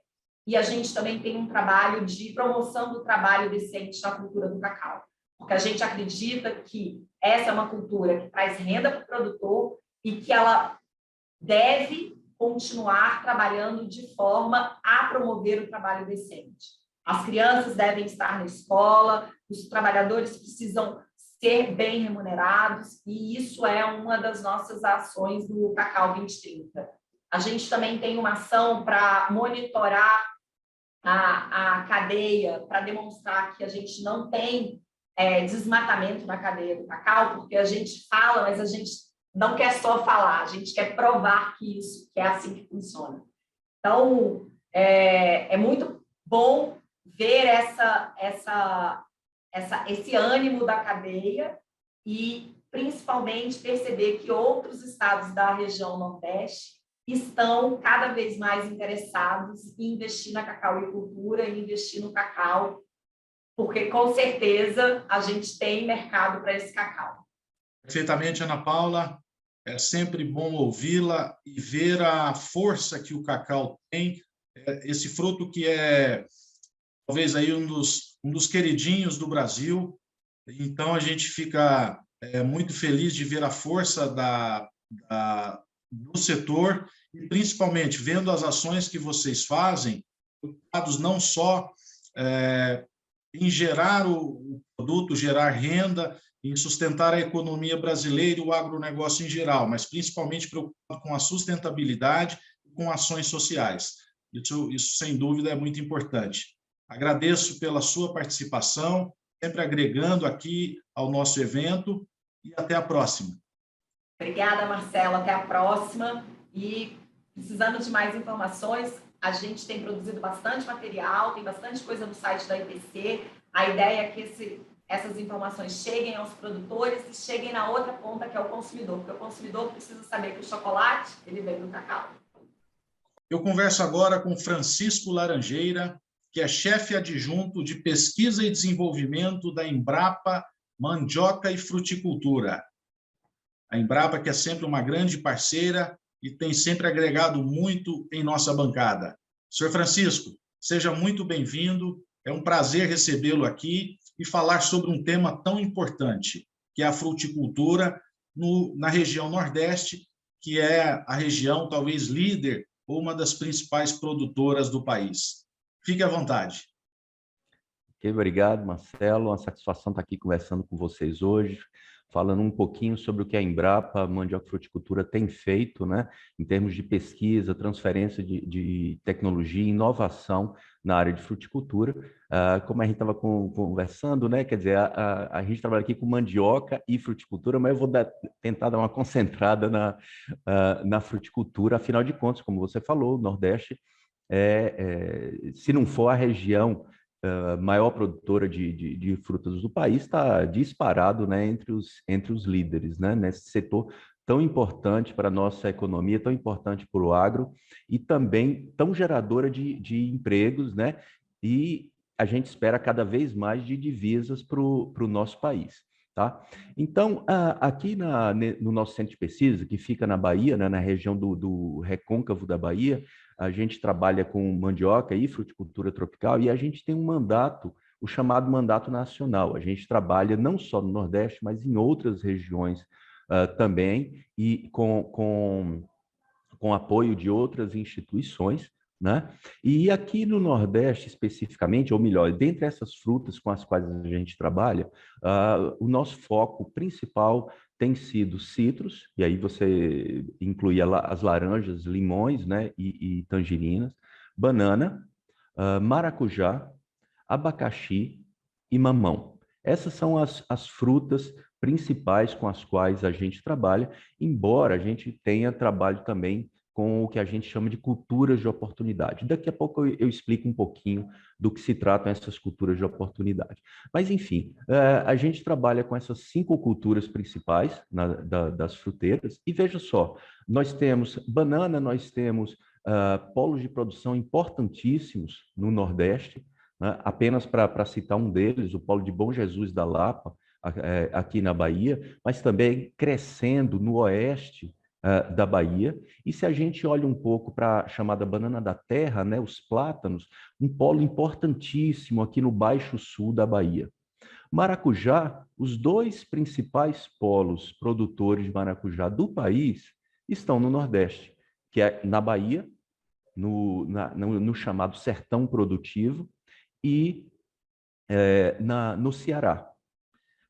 E a gente também tem um trabalho de promoção do trabalho decente na cultura do cacau, porque a gente acredita que essa é uma cultura que traz renda para o produtor e que ela deve continuar trabalhando de forma a promover o trabalho decente. As crianças devem estar na escola, os trabalhadores precisam ser bem remunerados, e isso é uma das nossas ações do Cacau 2030. A gente também tem uma ação para monitorar a cadeia, para demonstrar que a gente não tem desmatamento na cadeia do cacau, porque a gente fala, mas a gente não quer só falar, a gente quer provar que é assim que funciona. Então, é muito bom ver esse ânimo da cadeia e, principalmente, perceber que outros estados da região Nordeste estão cada vez mais interessados em investir na cacauicultura, em investir no cacau, porque, com certeza, a gente tem mercado para esse cacau.
Perfeitamente, Ana Paula. É sempre bom ouvi-la e ver a força que o cacau tem, esse fruto que é talvez aí um dos queridinhos do Brasil. Então, a gente fica muito feliz de ver a força do setor e, principalmente, vendo as ações que vocês fazem, preocupados não só em gerar o produto, gerar renda, em sustentar a economia brasileira e o agronegócio em geral, mas principalmente preocupado com a sustentabilidade e com ações sociais. Isso, sem dúvida, é muito importante. Agradeço pela sua participação, sempre agregando aqui ao nosso evento, e até a próxima.
Obrigada, Marcelo. Até a próxima. E, precisando de mais informações, a gente tem produzido bastante material, tem bastante coisa no site da IPC. A ideia é que essas informações cheguem aos produtores e cheguem na outra ponta, que é o consumidor, porque o consumidor precisa saber que o chocolate ele vem do cacau.
Eu converso agora com Francisco Laranjeira, que é chefe adjunto de pesquisa e desenvolvimento da Embrapa Mandioca e Fruticultura. A Embrapa, que é sempre uma grande parceira e tem sempre agregado muito em nossa bancada. Senhor Francisco, seja muito bem-vindo. É um prazer recebê-lo aqui e falar sobre um tema tão importante, que é a fruticultura na região Nordeste, que é a região talvez líder ou uma das principais produtoras do país. Fique à vontade.
Okay, obrigado, Marcelo. Uma satisfação estar aqui conversando com vocês hoje, falando um pouquinho sobre o que a Embrapa Mandioca e Fruticultura tem feito, né, em termos de pesquisa, transferência de tecnologia, inovação na área de fruticultura. Como a gente estava conversando, né, quer dizer, a gente trabalha aqui com mandioca e fruticultura, mas eu vou tentar dar uma concentrada na fruticultura. Afinal de contas, como você falou, o Nordeste se não for a região maior produtora de frutas do país, está disparado, né, entre os líderes, né, nesse setor tão importante para a nossa economia, tão importante para o agro e também tão geradora de empregos, né, e a gente espera cada vez mais de divisas para o nosso país. Tá? Então, aqui no nosso centro de pesquisa, que fica na Bahia, né, na região do recôncavo da Bahia, a gente trabalha com mandioca e fruticultura tropical e a gente tem um mandato, o chamado mandato nacional. A gente trabalha não só no Nordeste, mas em outras regiões também e com apoio de outras instituições, né? E aqui no Nordeste, especificamente, ou melhor, dentre essas frutas com as quais a gente trabalha, o nosso foco principal tem sido citros, e aí você inclui as laranjas, limões, né, e tangerinas, banana, maracujá, abacaxi e mamão. Essas são as frutas principais com as quais a gente trabalha, embora a gente tenha trabalho também com o que a gente chama de culturas de oportunidade. Daqui a pouco eu explico um pouquinho do que se tratam essas culturas de oportunidade. Mas, enfim, a gente trabalha com essas 5 culturas principais das fruteiras, e veja só, nós temos banana, nós temos polos de produção importantíssimos no Nordeste, né? Apenas para citar um deles, o polo de Bom Jesus da Lapa, aqui na Bahia, mas também crescendo no oeste da Bahia. E se a gente olha um pouco para a chamada banana da terra, né, os plátanos, um polo importantíssimo aqui no Baixo Sul da Bahia. Maracujá, os 2 principais polos produtores de maracujá do país estão no Nordeste, que é na Bahia, no chamado Sertão Produtivo, e no Ceará.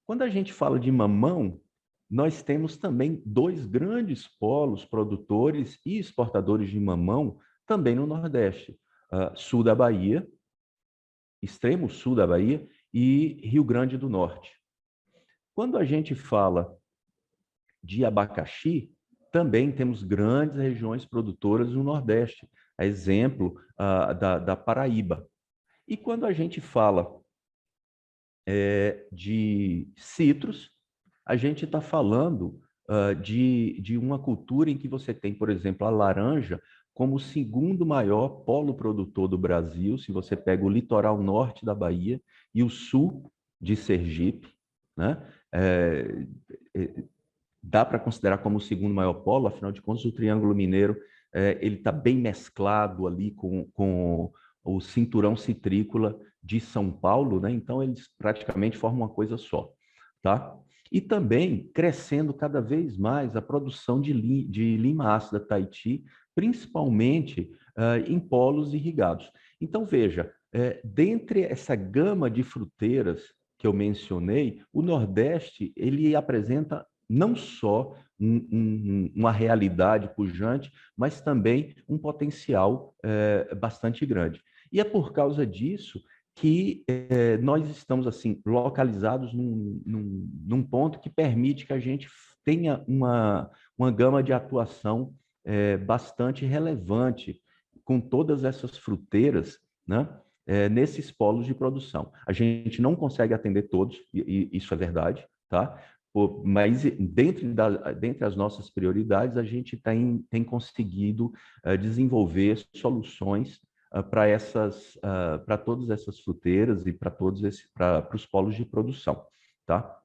Quando a gente fala de mamão, nós temos também 2 grandes polos produtores e exportadores de mamão também no Nordeste. Sul da Bahia, extremo sul da Bahia, e Rio Grande do Norte. Quando a gente fala de abacaxi, também temos grandes regiões produtoras no Nordeste, a exemplo da Paraíba. E quando a gente fala de citros, a gente está falando de uma cultura em que você tem, por exemplo, a laranja como o 2º maior polo produtor do Brasil, se você pega o litoral norte da Bahia e o sul de Sergipe, né? Dá para considerar como o 2º maior polo, afinal de contas, o Triângulo Mineiro ele está bem mesclado ali com o cinturão citrícola de São Paulo, né? Então eles praticamente formam uma coisa só, tá? E também crescendo cada vez mais a produção de lima ácida Tahiti, principalmente em polos irrigados. Então veja, dentre essa gama de fruteiras que eu mencionei, o Nordeste ele apresenta não só uma realidade pujante, mas também um potencial bastante grande. E é por causa disso que nós estamos assim localizados num ponto que permite que a gente tenha uma gama de atuação bastante relevante com todas essas fruteiras, né? Nesses polos de produção. A gente não consegue atender todos, e isso é verdade, tá? Mas dentre as nossas prioridades, a gente tem conseguido desenvolver soluções para todas essas fruteiras e para os polos de produção, tá?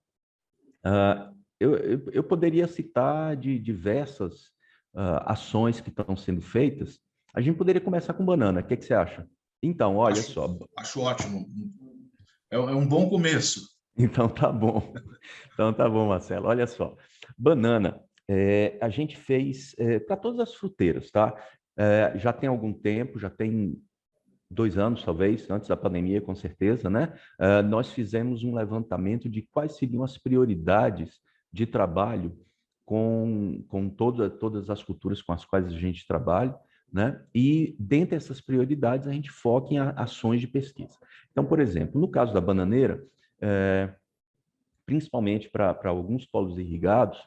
Eu poderia citar de diversas ações que estão sendo feitas. A gente poderia começar com banana. O que você acha? Então, olha só.
Acho ótimo. É um bom começo.
Então tá bom. Então tá bom, Marcelo. Olha só. Banana, a gente fez para todas as fruteiras, tá? Já tem algum tempo, já tem 2 anos, talvez, antes da pandemia, com certeza, né? Nós fizemos um levantamento de quais seriam as prioridades de trabalho com todas as culturas com as quais a gente trabalha, né? E, dentre essas prioridades, a gente foca em ações de pesquisa. Então, por exemplo, no caso da bananeira, principalmente para alguns polos irrigados,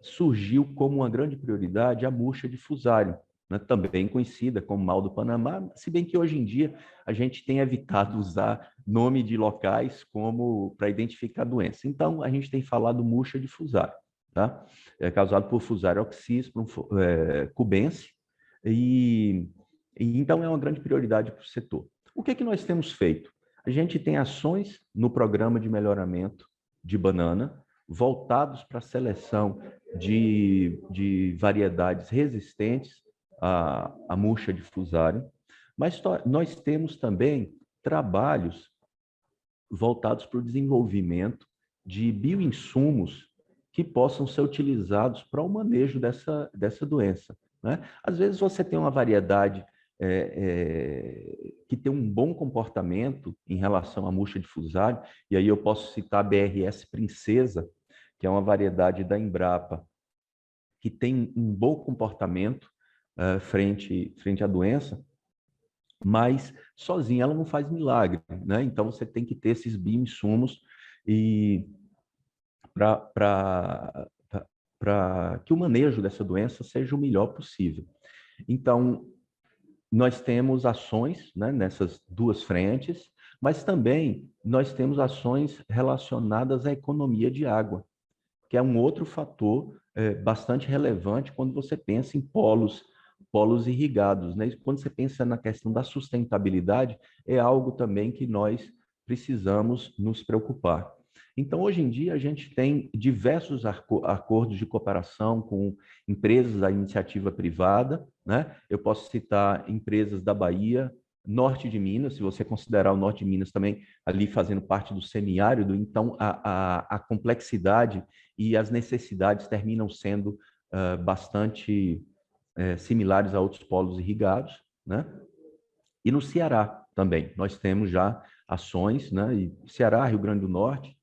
surgiu como uma grande prioridade a murcha de fusário, né, também conhecida como mal do Panamá, se bem que hoje em dia a gente tem evitado usar nome de locais como para identificar a doença. Então, a gente tem falado murcha de fusário, tá? É causado por Fusarium oxysprum cubense, e então é uma grande prioridade para o setor. O que nós temos feito? A gente tem ações no programa de melhoramento de banana, voltados para a seleção de variedades resistentes à murcha de Fusarium, mas nós temos também trabalhos voltados para o desenvolvimento de bioinsumos que possam ser utilizados para o manejo dessa doença, né? Às vezes você tem uma variedade que tem um bom comportamento em relação à murcha de Fusarium, e aí eu posso citar a BRS Princesa, que é uma variedade da Embrapa, que tem um bom comportamento frente à doença, mas sozinha ela não faz milagre, né? Então você tem que ter esses bioinsumos para que o manejo dessa doença seja o melhor possível. Então, nós temos ações, né, nessas duas frentes, mas também nós temos ações relacionadas à economia de água, que é um outro fator bastante relevante quando você pensa em polos irrigados, né? E quando você pensa na questão da sustentabilidade, é algo também que nós precisamos nos preocupar. Então, hoje em dia, a gente tem diversos acordos de cooperação com empresas da iniciativa privada, né? Eu posso citar empresas da Bahia, norte de Minas, se você considerar o norte de Minas também ali fazendo parte do semiárido, então a complexidade e as necessidades terminam sendo bastante similares a outros polos irrigados, né? E no Ceará também, nós temos já ações, né? E Ceará, Rio Grande do Norte,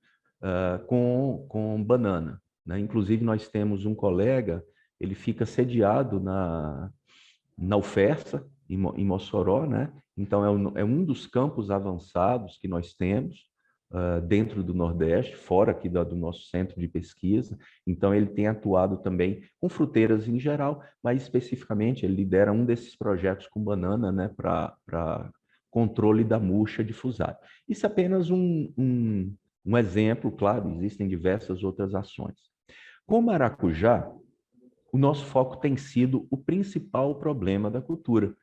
com banana, né? Inclusive, nós temos um colega, ele fica sediado na UFERSA, em Mossoró, né? Então, é um dos campos avançados que nós temos dentro do Nordeste, fora aqui do nosso centro de pesquisa. Então, ele tem atuado também com fruteiras em geral, mas especificamente ele lidera um desses projetos com banana, né, para controle da murcha difusada. Isso é apenas um exemplo, claro, existem diversas outras ações. Com o maracujá, o nosso foco tem sido o principal problema da cultura.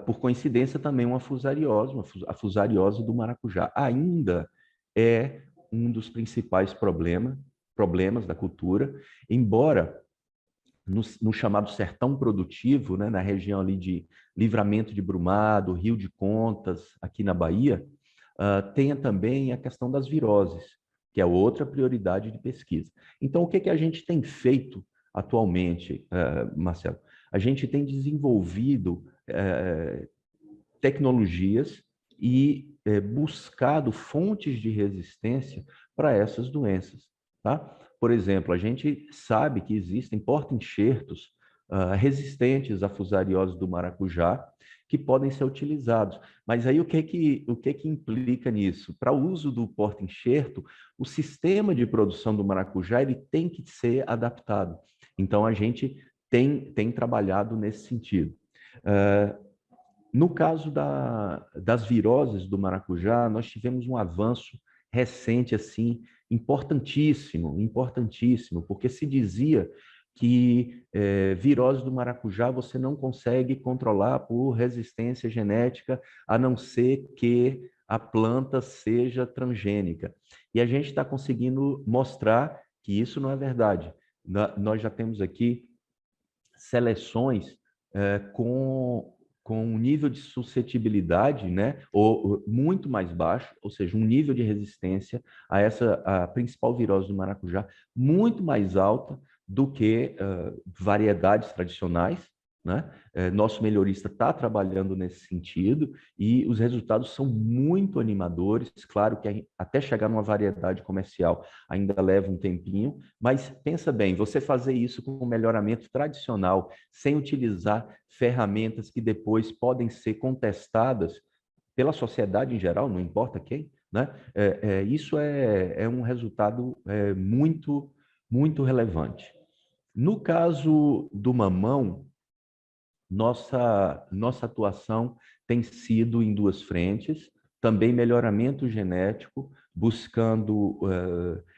Por coincidência, também a fusariose do maracujá ainda é um dos principais problemas da cultura, embora no chamado sertão produtivo, né, na região ali de Livramento de Brumado, Rio de Contas, aqui na Bahia, tenha também a questão das viroses, que é outra prioridade de pesquisa. Então, o que a gente tem feito atualmente, Marcelo? A gente tem desenvolvido tecnologias e buscado fontes de resistência para essas doenças, tá? Por exemplo, a gente sabe que existem porta-enxertos resistentes à fusariose do maracujá que podem ser utilizados. Mas aí o que implica nisso? Para o uso do porta-enxerto, o sistema de produção do maracujá ele tem que ser adaptado. Então, a gente tem trabalhado nesse sentido. No caso das viroses do maracujá, nós tivemos um avanço recente, assim, importantíssimo, porque se dizia que virose do maracujá você não consegue controlar por resistência genética, a não ser que a planta seja transgênica. E a gente está conseguindo mostrar que isso não é verdade. Nós já temos aqui seleções com um nível de suscetibilidade, né, ou muito mais baixo, ou seja, um nível de resistência a principal virose do maracujá muito mais alta do que variedades tradicionais, né? Nosso melhorista está trabalhando nesse sentido e os resultados são muito animadores. Claro que até chegar numa variedade comercial ainda leva um tempinho, mas pensa bem, você fazer isso com um melhoramento tradicional, sem utilizar ferramentas que depois podem ser contestadas pela sociedade em geral, não importa quem, né? Isso é um resultado muito, muito relevante. No caso do mamão, nossa atuação tem sido em duas frentes, também melhoramento genético, buscando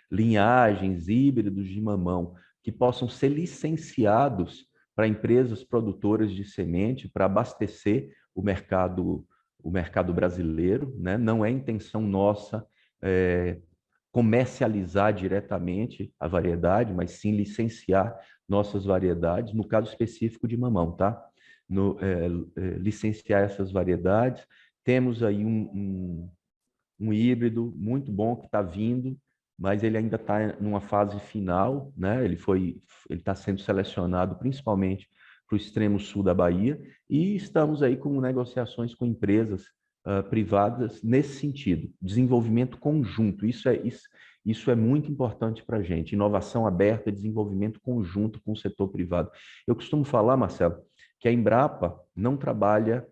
linhagens híbridos de mamão que possam ser licenciados para empresas produtoras de semente para abastecer o mercado brasileiro, né? Não é intenção nossa comercializar diretamente a variedade, mas sim licenciar nossas variedades, no caso específico de mamão, tá? Licenciar essas variedades. Temos aí um híbrido muito bom que está vindo, mas ele ainda está numa fase final, né? Ele está sendo selecionado principalmente para o extremo sul da Bahia e estamos aí com negociações com empresas privadas nesse sentido, desenvolvimento conjunto. Isso é muito importante para a gente. Inovação aberta, desenvolvimento conjunto com o setor privado. Eu costumo falar, Marcelo, que a Embrapa não trabalha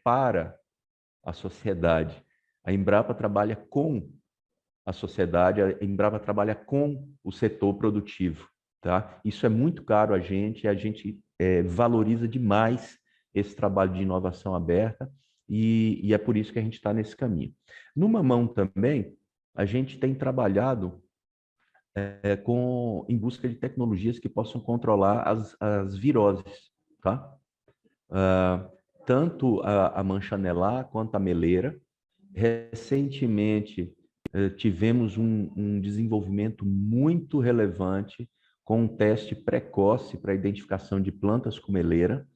para a sociedade. A Embrapa trabalha com a sociedade, a Embrapa trabalha com o setor produtivo. Tá? Isso é muito caro a gente valoriza demais esse trabalho de inovação aberta e é por isso que a gente está nesse caminho. No Mamão também, a gente tem trabalhado em busca de tecnologias que possam controlar as viroses, tá? Tanto a mancha-anelar quanto a meleira. Recentemente, tivemos um desenvolvimento muito relevante com um teste precoce para a identificação de plantas com meleira.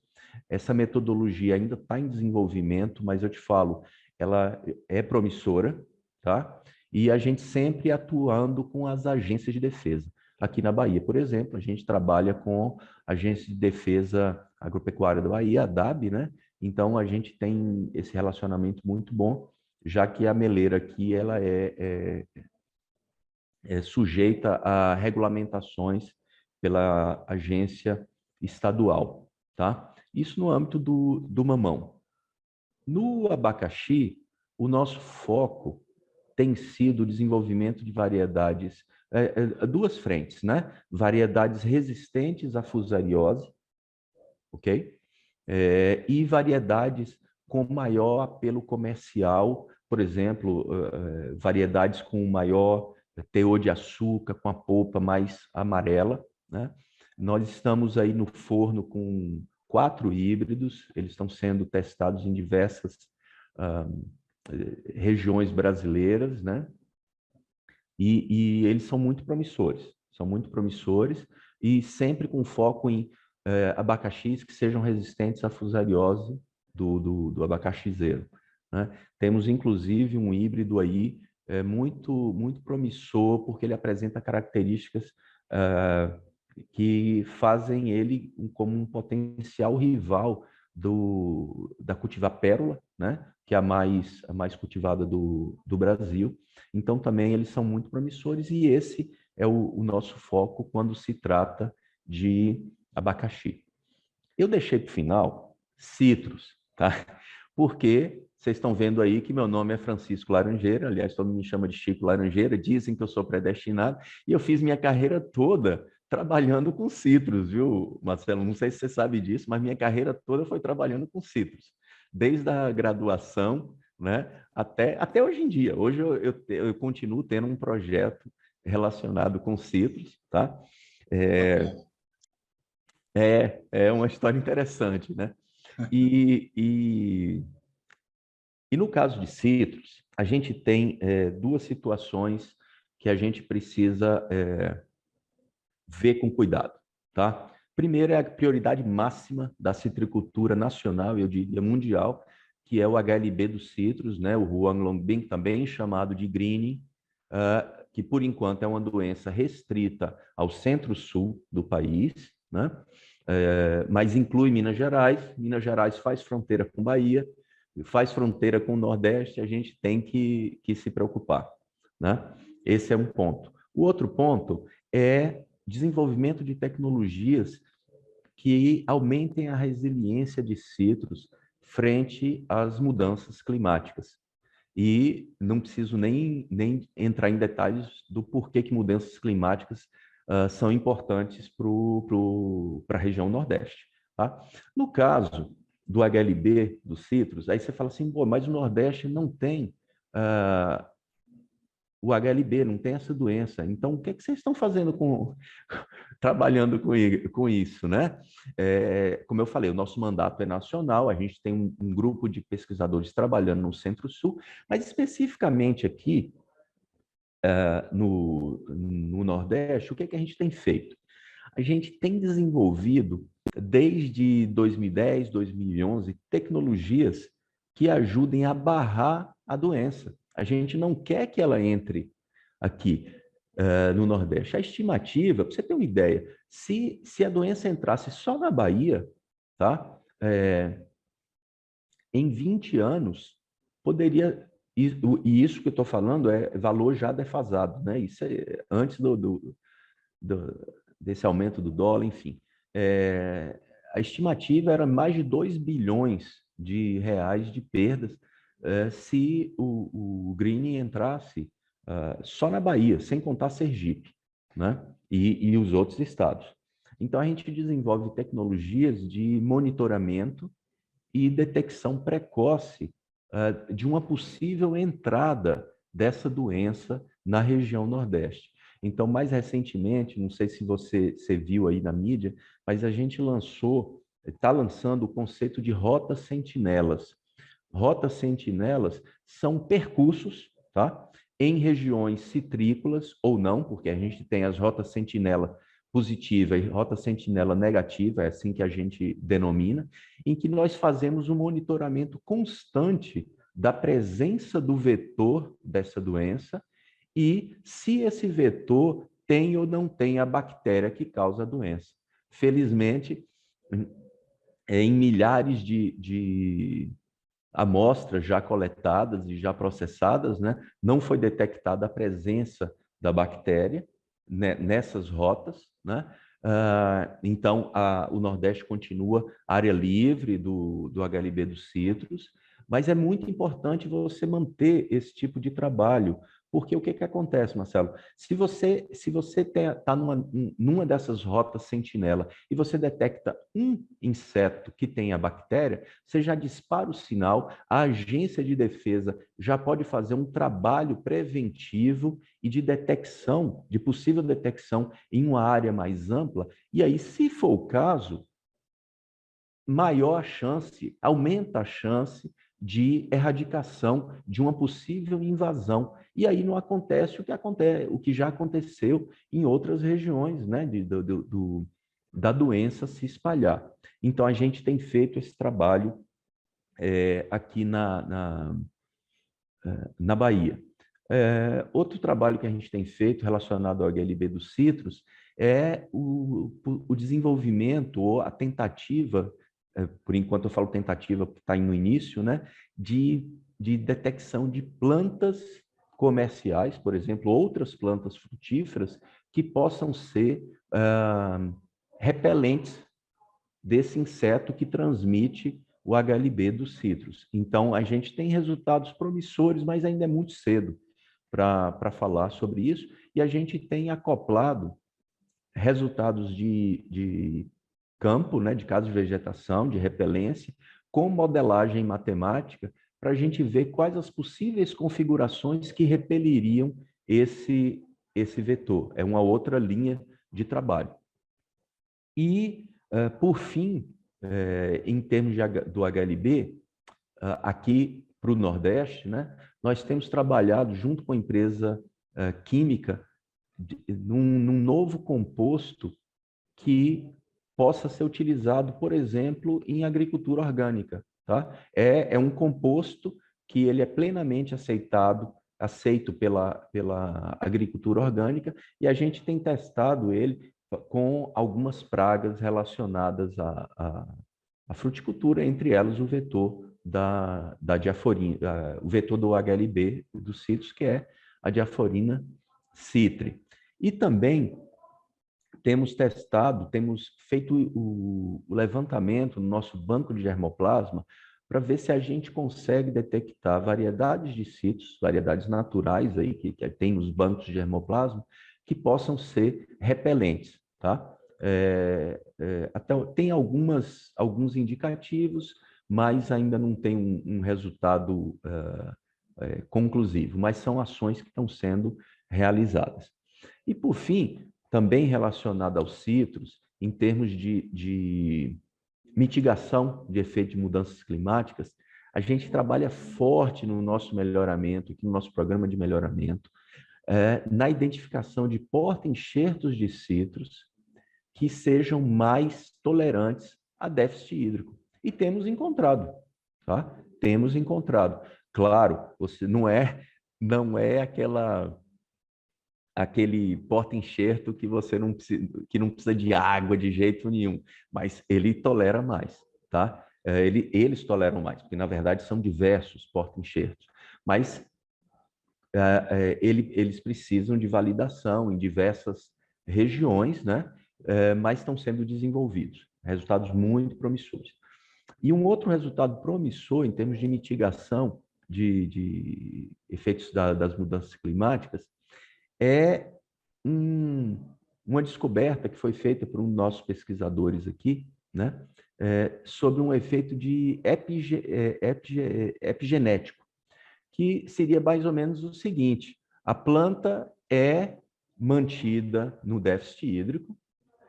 Essa metodologia ainda está em desenvolvimento, mas eu te falo, ela é promissora, tá? E a gente sempre atuando com as agências de defesa. Aqui na Bahia, por exemplo, a gente trabalha com a Agência de Defesa Agropecuária da Bahia, a DAB, né? Então, a gente tem esse relacionamento muito bom, já que a meleira aqui ela é sujeita a regulamentações pela agência estadual, tá? Isso no âmbito do mamão. No abacaxi, o nosso foco tem sido o desenvolvimento de variedades, duas frentes, né? Variedades resistentes à fusariose, ok? E variedades com maior apelo comercial, por exemplo, variedades com maior teor de açúcar, com a polpa mais amarela, né? Nós estamos aí no forno com 4 híbridos, eles estão sendo testados em diversas regiões brasileiras, né? E eles são muito promissores e sempre com foco em abacaxis que sejam resistentes à fusariose do abacaxizeiro, né? Temos, inclusive, um híbrido aí muito promissor, porque ele apresenta características que fazem ele como um potencial rival da cultivar pérola, né? Que é a mais cultivada do Brasil. Então, também eles são muito promissores e esse é o nosso foco quando se trata de abacaxi. Eu deixei para o final citros, tá? Porque vocês estão vendo aí que meu nome é Francisco Laranjeira, aliás, todo mundo me chama de Chico Laranjeira, dizem que eu sou predestinado, e eu fiz minha carreira toda trabalhando com citros, viu, Marcelo? Não sei se você sabe disso, mas minha carreira toda foi trabalhando com citros, desde a graduação, né, até hoje em dia. Hoje eu continuo tendo um projeto relacionado com citros, tá? É uma história interessante, né? E no caso de citros, a gente tem duas situações que a gente precisa ver com cuidado, tá? Primeiro é a prioridade máxima da citricultura nacional, eu diria mundial, que é o HLB dos citros, né? O Huanglongbing, também chamado de greening, que por enquanto é uma doença restrita ao centro-sul do país, né? Mas inclui Minas Gerais. Minas Gerais faz fronteira com Bahia, faz fronteira com o Nordeste, a gente tem que se preocupar, né? Esse é um ponto. O outro ponto é desenvolvimento de tecnologias que aumentem a resiliência de citros frente às mudanças climáticas. E não preciso nem entrar em detalhes do porquê que mudanças climáticas são importantes para a região Nordeste, tá? No caso do HLB, dos citros, aí você fala assim, pô, mas o Nordeste não tem o HLB, não tem essa doença. Então, o que vocês estão fazendo trabalhando com isso, né? Como eu falei, o nosso mandato é nacional, a gente tem um grupo de pesquisadores trabalhando no Centro-Sul, mas especificamente aqui no Nordeste, o que a gente tem feito? A gente tem desenvolvido, desde 2010, 2011, tecnologias que ajudem a barrar a doença. A gente não quer que ela entre aqui no Nordeste. A estimativa, para você ter uma ideia, se a doença entrasse só na Bahia, tá? Em 20 anos, poderia... E isso que eu estou falando é valor já defasado, né? Isso é antes desse aumento do dólar, enfim. A estimativa era mais de 2 bilhões de reais de perdas se o greening entrasse só na Bahia, sem contar Sergipe, né? E os outros estados. Então, a gente desenvolve tecnologias de monitoramento e detecção precoce de uma possível entrada dessa doença na região Nordeste. Então, mais recentemente, não sei se você viu aí na mídia, mas a gente está lançando o conceito de rotas sentinelas. Rotas sentinelas são percursos, tá? Em regiões citrícolas ou não, porque a gente tem as rotas sentinela positiva e rota sentinela negativa, é assim que a gente denomina, em que nós fazemos um monitoramento constante da presença do vetor dessa doença e se esse vetor tem ou não tem a bactéria que causa a doença. Felizmente, em milhares de amostras já coletadas e já processadas, né, não foi detectada a presença da bactéria, né, nessas rotas, né? Então, o Nordeste continua área livre do HLB dos citros, mas é muito importante você manter esse tipo de trabalho, porque o que acontece, Marcelo? Se você está numa dessas rotas sentinela e você detecta um inseto que tem a bactéria, você já dispara o sinal, a agência de defesa já pode fazer um trabalho preventivo e de detecção, de possível detecção em uma área mais ampla, e aí, se for o caso, maior a chance, aumenta a chance de erradicação de uma possível invasão. E aí não acontece o que já aconteceu em outras regiões, né, da doença se espalhar. Então, a gente tem feito esse trabalho aqui na Bahia. Outro trabalho que a gente tem feito relacionado ao HLB dos citros é o desenvolvimento ou a tentativa, por enquanto eu falo tentativa porque está no início, né, de detecção de plantas comerciais, por exemplo, outras plantas frutíferas que possam ser repelentes desse inseto que transmite o HLB dos citros. Então, a gente tem resultados promissores, mas ainda é muito cedo para falar sobre isso, e a gente tem acoplado resultados de campo, né, de casos de vegetação, de repelência, com modelagem matemática, para a gente ver quais as possíveis configurações que repeliriam esse vetor. É uma outra linha de trabalho. E, por fim, em termos do HLB, aqui para o Nordeste, né, nós temos trabalhado junto com a empresa química num novo composto que possa ser utilizado, por exemplo, em agricultura orgânica. Tá? É um composto que ele é plenamente aceito pela agricultura orgânica, e a gente tem testado ele com algumas pragas relacionadas à fruticultura, entre elas o vetor da diaforina, o vetor do HLB dos citros, que é a diaforina citri. E também temos feito o levantamento no nosso banco de germoplasma para ver se a gente consegue detectar variedades de citros, variedades naturais aí que tem nos bancos de germoplasma, que possam ser repelentes, tá? Até tem alguns indicativos, mas ainda não tem um resultado conclusivo, mas são ações que estão sendo realizadas. E, por fim, também relacionado aos citros, em termos de mitigação de efeitos de mudanças climáticas, a gente trabalha forte no nosso melhoramento, aqui no nosso programa de melhoramento, na identificação de porta-enxertos de citros que sejam mais tolerantes a déficit hídrico. E temos encontrado, tá? Temos encontrado. Claro, você não é aquele porta-enxerto que você não precisa de água de jeito nenhum, mas ele tolera mais, tá? Eles toleram mais, porque na verdade são diversos porta-enxertos, mas eles precisam de validação em diversas regiões, né? Mas estão sendo desenvolvidos, resultados muito promissores. E um outro resultado promissor em termos de mitigação de efeitos das mudanças climáticas é um uma descoberta que foi feita por um dos nossos pesquisadores aqui, né, sobre um efeito de epigenético, que seria mais ou menos o seguinte: a planta é mantida no déficit hídrico,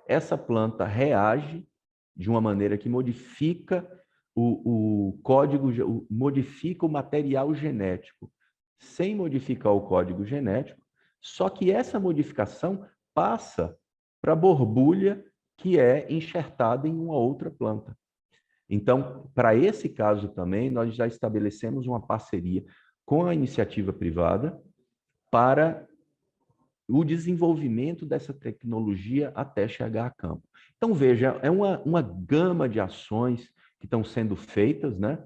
essa planta reage de uma maneira que modifica o código, modifica o material genético, sem modificar o código genético, só que essa modificação passa para a borbulha que é enxertada em uma outra planta. Então, para esse caso também, nós já estabelecemos uma parceria com a iniciativa privada para o desenvolvimento dessa tecnologia até chegar a campo. Então, veja, é uma gama de ações que estão sendo feitas, né,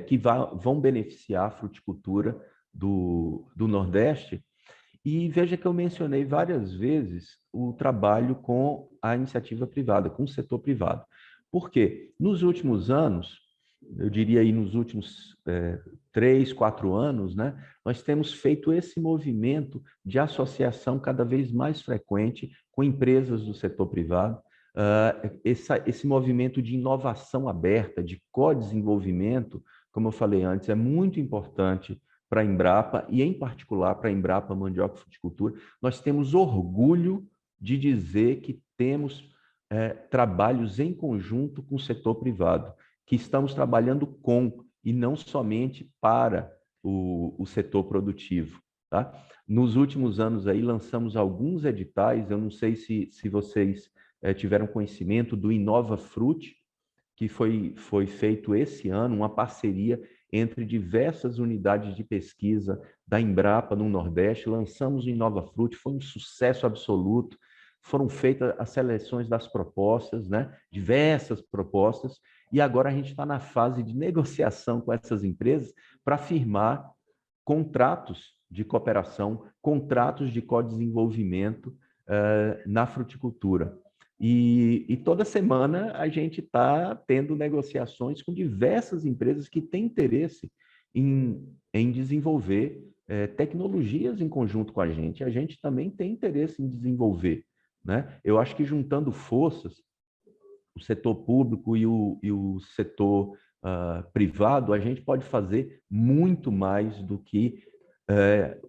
que vão beneficiar a fruticultura do Nordeste. E veja que eu mencionei várias vezes o trabalho com a iniciativa privada, com o setor privado. Por quê? Nos últimos anos, eu diria aí nos últimos 3, 4 anos, né, nós temos feito esse movimento de associação cada vez mais frequente com empresas do setor privado, esse movimento de inovação aberta, de co-desenvolvimento, como eu falei antes, é muito importante para a Embrapa, e em particular para a Embrapa Mandioca e Fruticultura. Nós temos orgulho de dizer que temos trabalhos em conjunto com o setor privado, que estamos trabalhando com, e não somente para o setor produtivo. Tá? Nos últimos anos aí lançamos alguns editais, eu não sei se vocês tiveram conhecimento do Inova Fruit, que foi feito esse ano, uma parceria entre diversas unidades de pesquisa da Embrapa no Nordeste. Lançamos o Inova Fruit, foi um sucesso absoluto. Foram feitas as seleções das propostas, né? Diversas propostas, e agora a gente está na fase de negociação com essas empresas para firmar contratos de cooperação, contratos de co-desenvolvimento na fruticultura. E toda semana a gente está tendo negociações com diversas empresas que têm interesse em desenvolver tecnologias em conjunto com a gente. A gente também tem interesse em desenvolver, né? Eu acho que juntando forças, o setor público e o setor privado, a gente pode fazer muito mais do que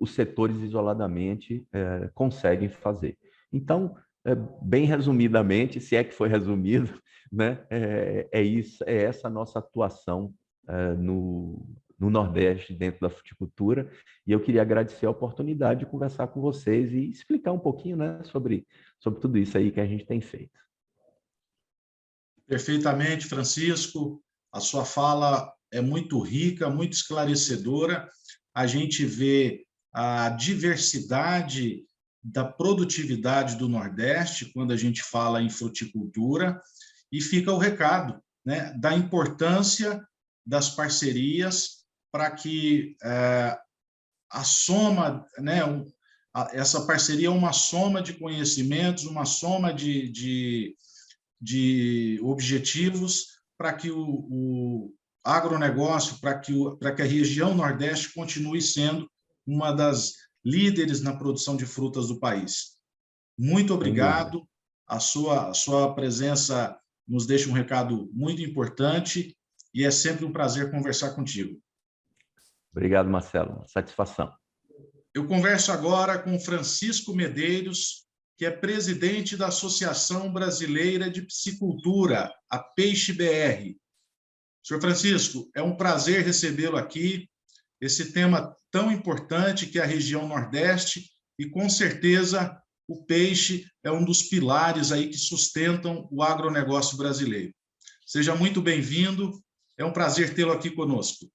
os setores isoladamente conseguem fazer. Então, bem resumidamente, se é que foi resumido, né, é essa nossa atuação no Nordeste, dentro da fruticultura, e eu queria agradecer a oportunidade de conversar com vocês e explicar um pouquinho, né, sobre tudo isso aí que a gente tem feito.
Perfeitamente, Francisco. A sua fala é muito rica, muito esclarecedora. A gente vê a diversidade da produtividade do Nordeste quando a gente fala em fruticultura, e fica o recado, né, da importância das parcerias para que a soma, né, essa parceria é uma soma de conhecimentos, uma soma de objetivos para que o agronegócio, para que a região Nordeste continue sendo uma das líderes na produção de frutas do país. Muito obrigado. A sua presença nos deixa um recado muito importante e é sempre um prazer conversar contigo.
Obrigado, Marcelo. Satisfação.
Eu converso agora com Francisco Medeiros, que é presidente da Associação Brasileira de Piscicultura, a Peixe BR. Senhor Francisco, é um prazer recebê-lo aqui. Esse tema tão importante que é a região Nordeste, e com certeza o peixe é um dos pilares aí que sustentam o agronegócio brasileiro. Seja muito bem-vindo, é um prazer tê-lo aqui conosco.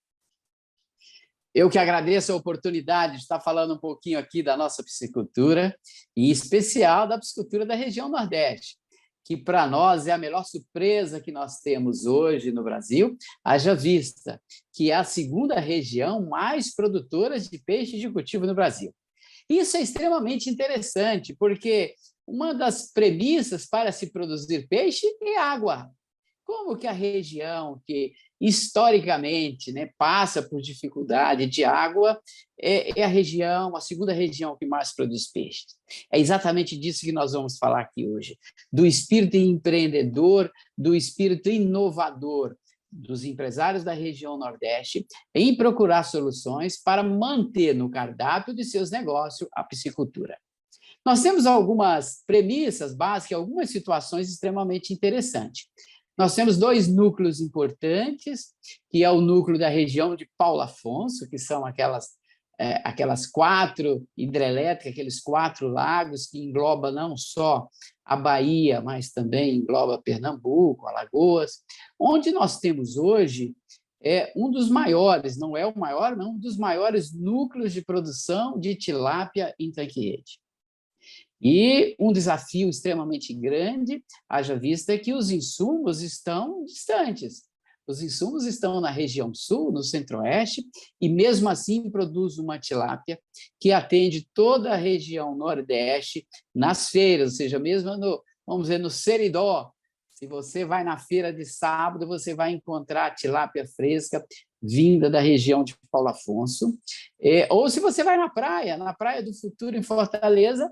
Eu que agradeço a oportunidade de estar falando um pouquinho aqui da nossa piscicultura, e em especial da piscicultura da região Nordeste, que para nós é a melhor surpresa que nós temos hoje no Brasil, haja vista que é a segunda região mais produtora de peixe de cultivo no Brasil. Isso é extremamente interessante, porque uma das premissas para se produzir peixe é água. como que a região que historicamente, né, passa por dificuldade de água é a segunda região que mais produz peixes. É exatamente disso que nós vamos falar aqui hoje, do espírito empreendedor, do espírito inovador dos empresários da região Nordeste em procurar soluções para manter no cardápio de seus negócios a piscicultura. Nós temos algumas premissas básicas, algumas situações extremamente interessantes. Nós temos 2 núcleos importantes, que é o núcleo da região de Paulo Afonso, que são aquelas 4 hidrelétricas, aqueles 4 lagos que engloba não só a Bahia, mas também engloba Pernambuco, Alagoas, onde nós temos hoje um dos maiores, não é o maior, não, um dos maiores núcleos de produção de tilápia em tanque-rede. E um desafio extremamente grande, haja vista que os insumos estão distantes. Os insumos estão na região sul, no centro-oeste, e mesmo assim produz uma tilápia que atende toda a região nordeste nas feiras, ou seja, mesmo vamos dizer, no Seridó. Se você vai na feira de sábado, você vai encontrar tilápia fresca vinda da região de Paulo Afonso. Ou se você vai na Praia do Futuro, em Fortaleza,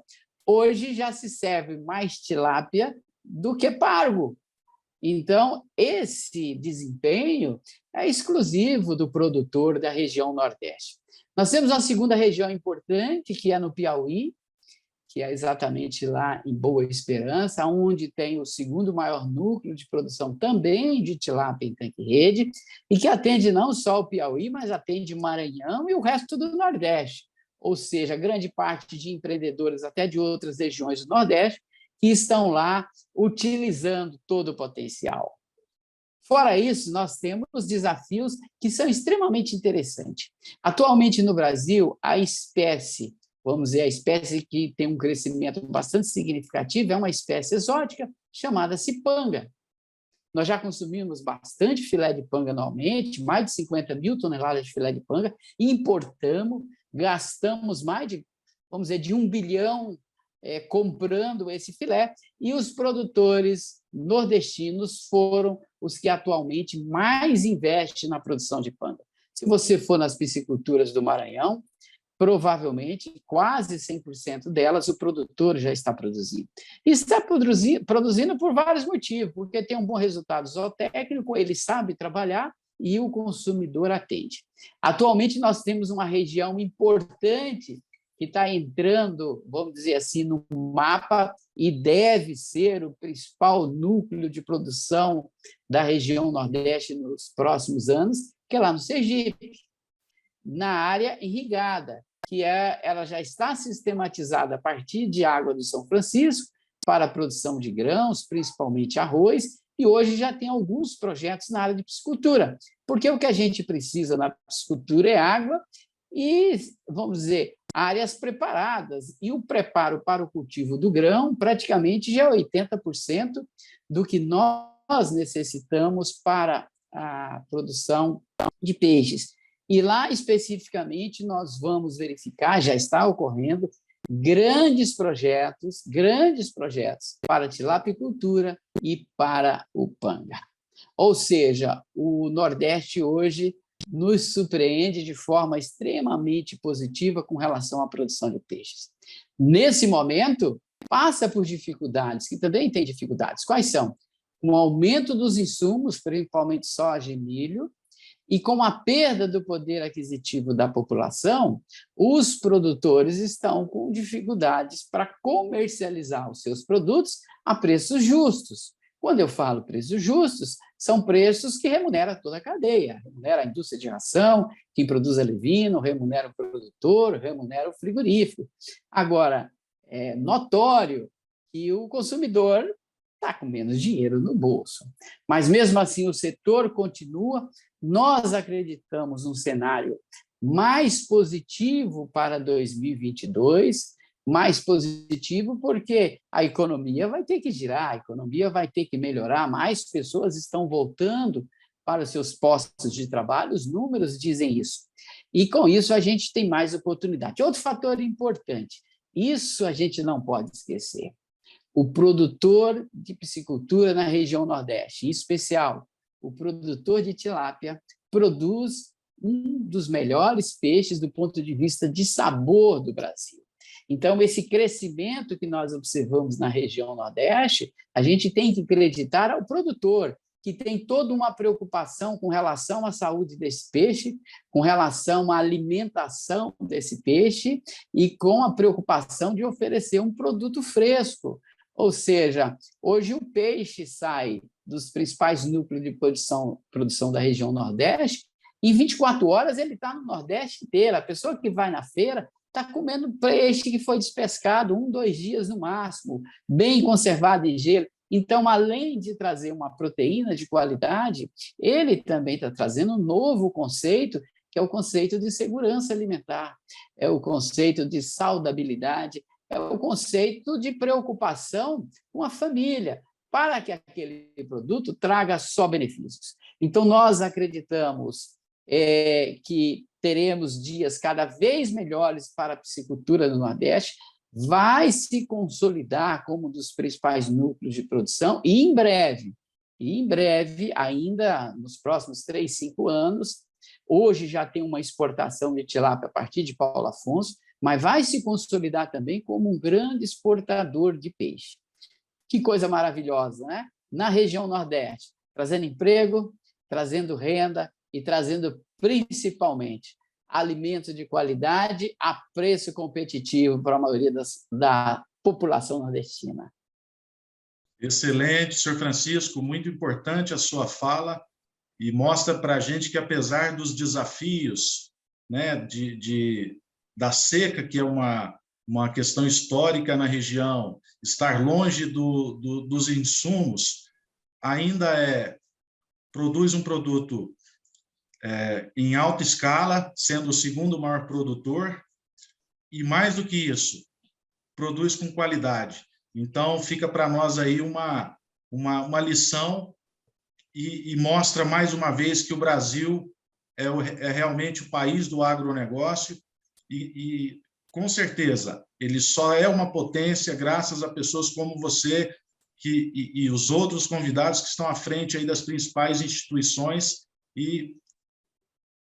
hoje já se serve mais tilápia do que pargo. Então, esse desempenho é exclusivo do produtor da região Nordeste. Nós temos uma segunda região importante, que é no Piauí, que é exatamente lá em Boa Esperança, onde tem o segundo maior núcleo de produção também de tilápia em tanque-rede, e que atende não só o Piauí, mas atende Maranhão e o resto do Nordeste. Ou seja, grande parte de empreendedores até de outras regiões do Nordeste que estão lá utilizando todo o potencial. Fora isso, nós temos desafios que são extremamente interessantes. Atualmente, no Brasil, a espécie que tem um crescimento bastante significativo é uma espécie exótica chamada cipanga. Nós já consumimos bastante filé de panga anualmente, mais de 50 mil toneladas de filé de panga, e importamos, gastamos mais de, de 1 bilhão comprando esse filé, e os produtores nordestinos foram os que atualmente mais investem na produção de panga. Se você for nas pisciculturas do Maranhão, provavelmente quase 100% delas o produtor já está produzindo. E está produzindo por vários motivos, porque tem um bom resultado zootécnico, ele sabe trabalhar e o consumidor atende. Atualmente, nós temos uma região importante que está entrando, vamos dizer assim, no mapa e deve ser o principal núcleo de produção da região Nordeste nos próximos anos, que é lá no Sergipe, na área irrigada, que ela já está sistematizada a partir de água do São Francisco para a produção de grãos, principalmente arroz, e hoje já tem alguns projetos na área de piscicultura, porque o que a gente precisa na piscicultura é água e, vamos dizer, áreas preparadas. E o preparo para o cultivo do grão praticamente já é 80% do que nós necessitamos para a produção de peixes. E lá, especificamente, nós vamos verificar, já está ocorrendo, grandes projetos para a tilapicultura e para o panga. Ou seja, o Nordeste hoje nos surpreende de forma extremamente positiva com relação à produção de peixes. Nesse momento, passa por dificuldades, que também tem dificuldades. Quais são? Com o aumento dos insumos, principalmente soja e milho, e com a perda do poder aquisitivo da população, os produtores estão com dificuldades para comercializar os seus produtos a preços justos. Quando eu falo preços justos, são preços que remuneram toda a cadeia, remunera a indústria de ração, quem produz alevino, remunera o produtor, remunera o frigorífico. Agora, é notório que o consumidor está com menos dinheiro no bolso. Mas, mesmo assim, o setor continua. Nós acreditamos num cenário mais positivo para 2022, mais positivo porque a economia vai ter que girar, a economia vai ter que melhorar, mais pessoas estão voltando para os seus postos de trabalho, os números dizem isso. E, com isso, a gente tem mais oportunidade. Outro fator importante, isso a gente não pode esquecer. o produtor de piscicultura na região Nordeste, em especial o produtor de tilápia, produz um dos melhores peixes do ponto de vista de sabor do Brasil. Então, esse crescimento que nós observamos na região Nordeste, a gente tem que acreditar ao produtor, que tem toda uma preocupação com relação à saúde desse peixe, com relação à alimentação desse peixe e com a preocupação de oferecer um produto fresco. Ou seja, hoje o peixe sai dos principais núcleos de produção da região Nordeste, em 24 horas ele está no Nordeste inteiro. A pessoa que vai na feira está comendo peixe que foi despescado 1, 2 dias no máximo, bem conservado em gelo. Então, além de trazer uma proteína de qualidade, ele também está trazendo um novo conceito, que é o conceito de segurança alimentar, é o conceito de saudabilidade, é o conceito de preocupação com a família, para que aquele produto traga só benefícios. Então, nós acreditamos que teremos dias cada vez melhores para a piscicultura no Nordeste, vai se consolidar como um dos principais núcleos de produção e, em breve, ainda nos próximos 3, 5 anos, hoje já tem uma exportação de tilápia a partir de Paulo Afonso, mas vai se consolidar também como um grande exportador de peixe. Que coisa maravilhosa, né? Na região Nordeste, trazendo emprego, trazendo renda e trazendo, principalmente, alimentos de qualidade a preço competitivo para a maioria da população nordestina.
Excelente, senhor Francisco, muito importante a sua fala e mostra para a gente que, apesar dos desafios, né, da seca, que é uma questão histórica na região, estar longe dos insumos, ainda produz um produto em alta escala, sendo o segundo maior produtor, e mais do que isso, produz com qualidade. Então, fica para nós aí uma lição e mostra mais uma vez que o Brasil é realmente o país do agronegócio e, com certeza, ele só é uma potência graças a pessoas como você e os outros convidados que estão à frente aí das principais instituições e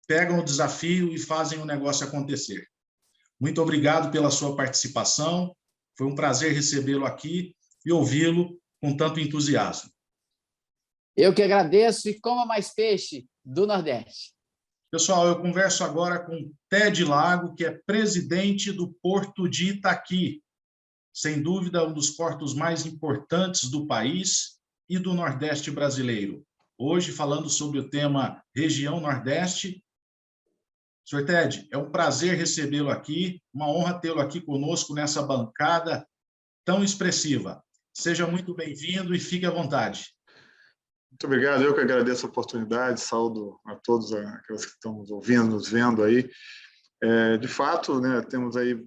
pegam o desafio e fazem o negócio acontecer. Muito obrigado pela sua participação. Foi um prazer recebê-lo aqui e ouvi-lo com tanto entusiasmo.
Eu que agradeço e coma mais peixe do Nordeste.
Pessoal, eu converso agora com Ted Lago, que é presidente do Porto de Itaqui. Sem dúvida, um dos portos mais importantes do país e do Nordeste brasileiro. Hoje, falando sobre o tema Região Nordeste. Senhor Ted, é um prazer recebê-lo aqui, uma honra tê-lo aqui conosco nessa bancada tão expressiva. Seja muito bem-vindo e fique à vontade.
Muito obrigado, eu que agradeço a oportunidade, saúdo a todos aqueles que estão nos ouvindo, nos vendo aí. De fato, né, temos aí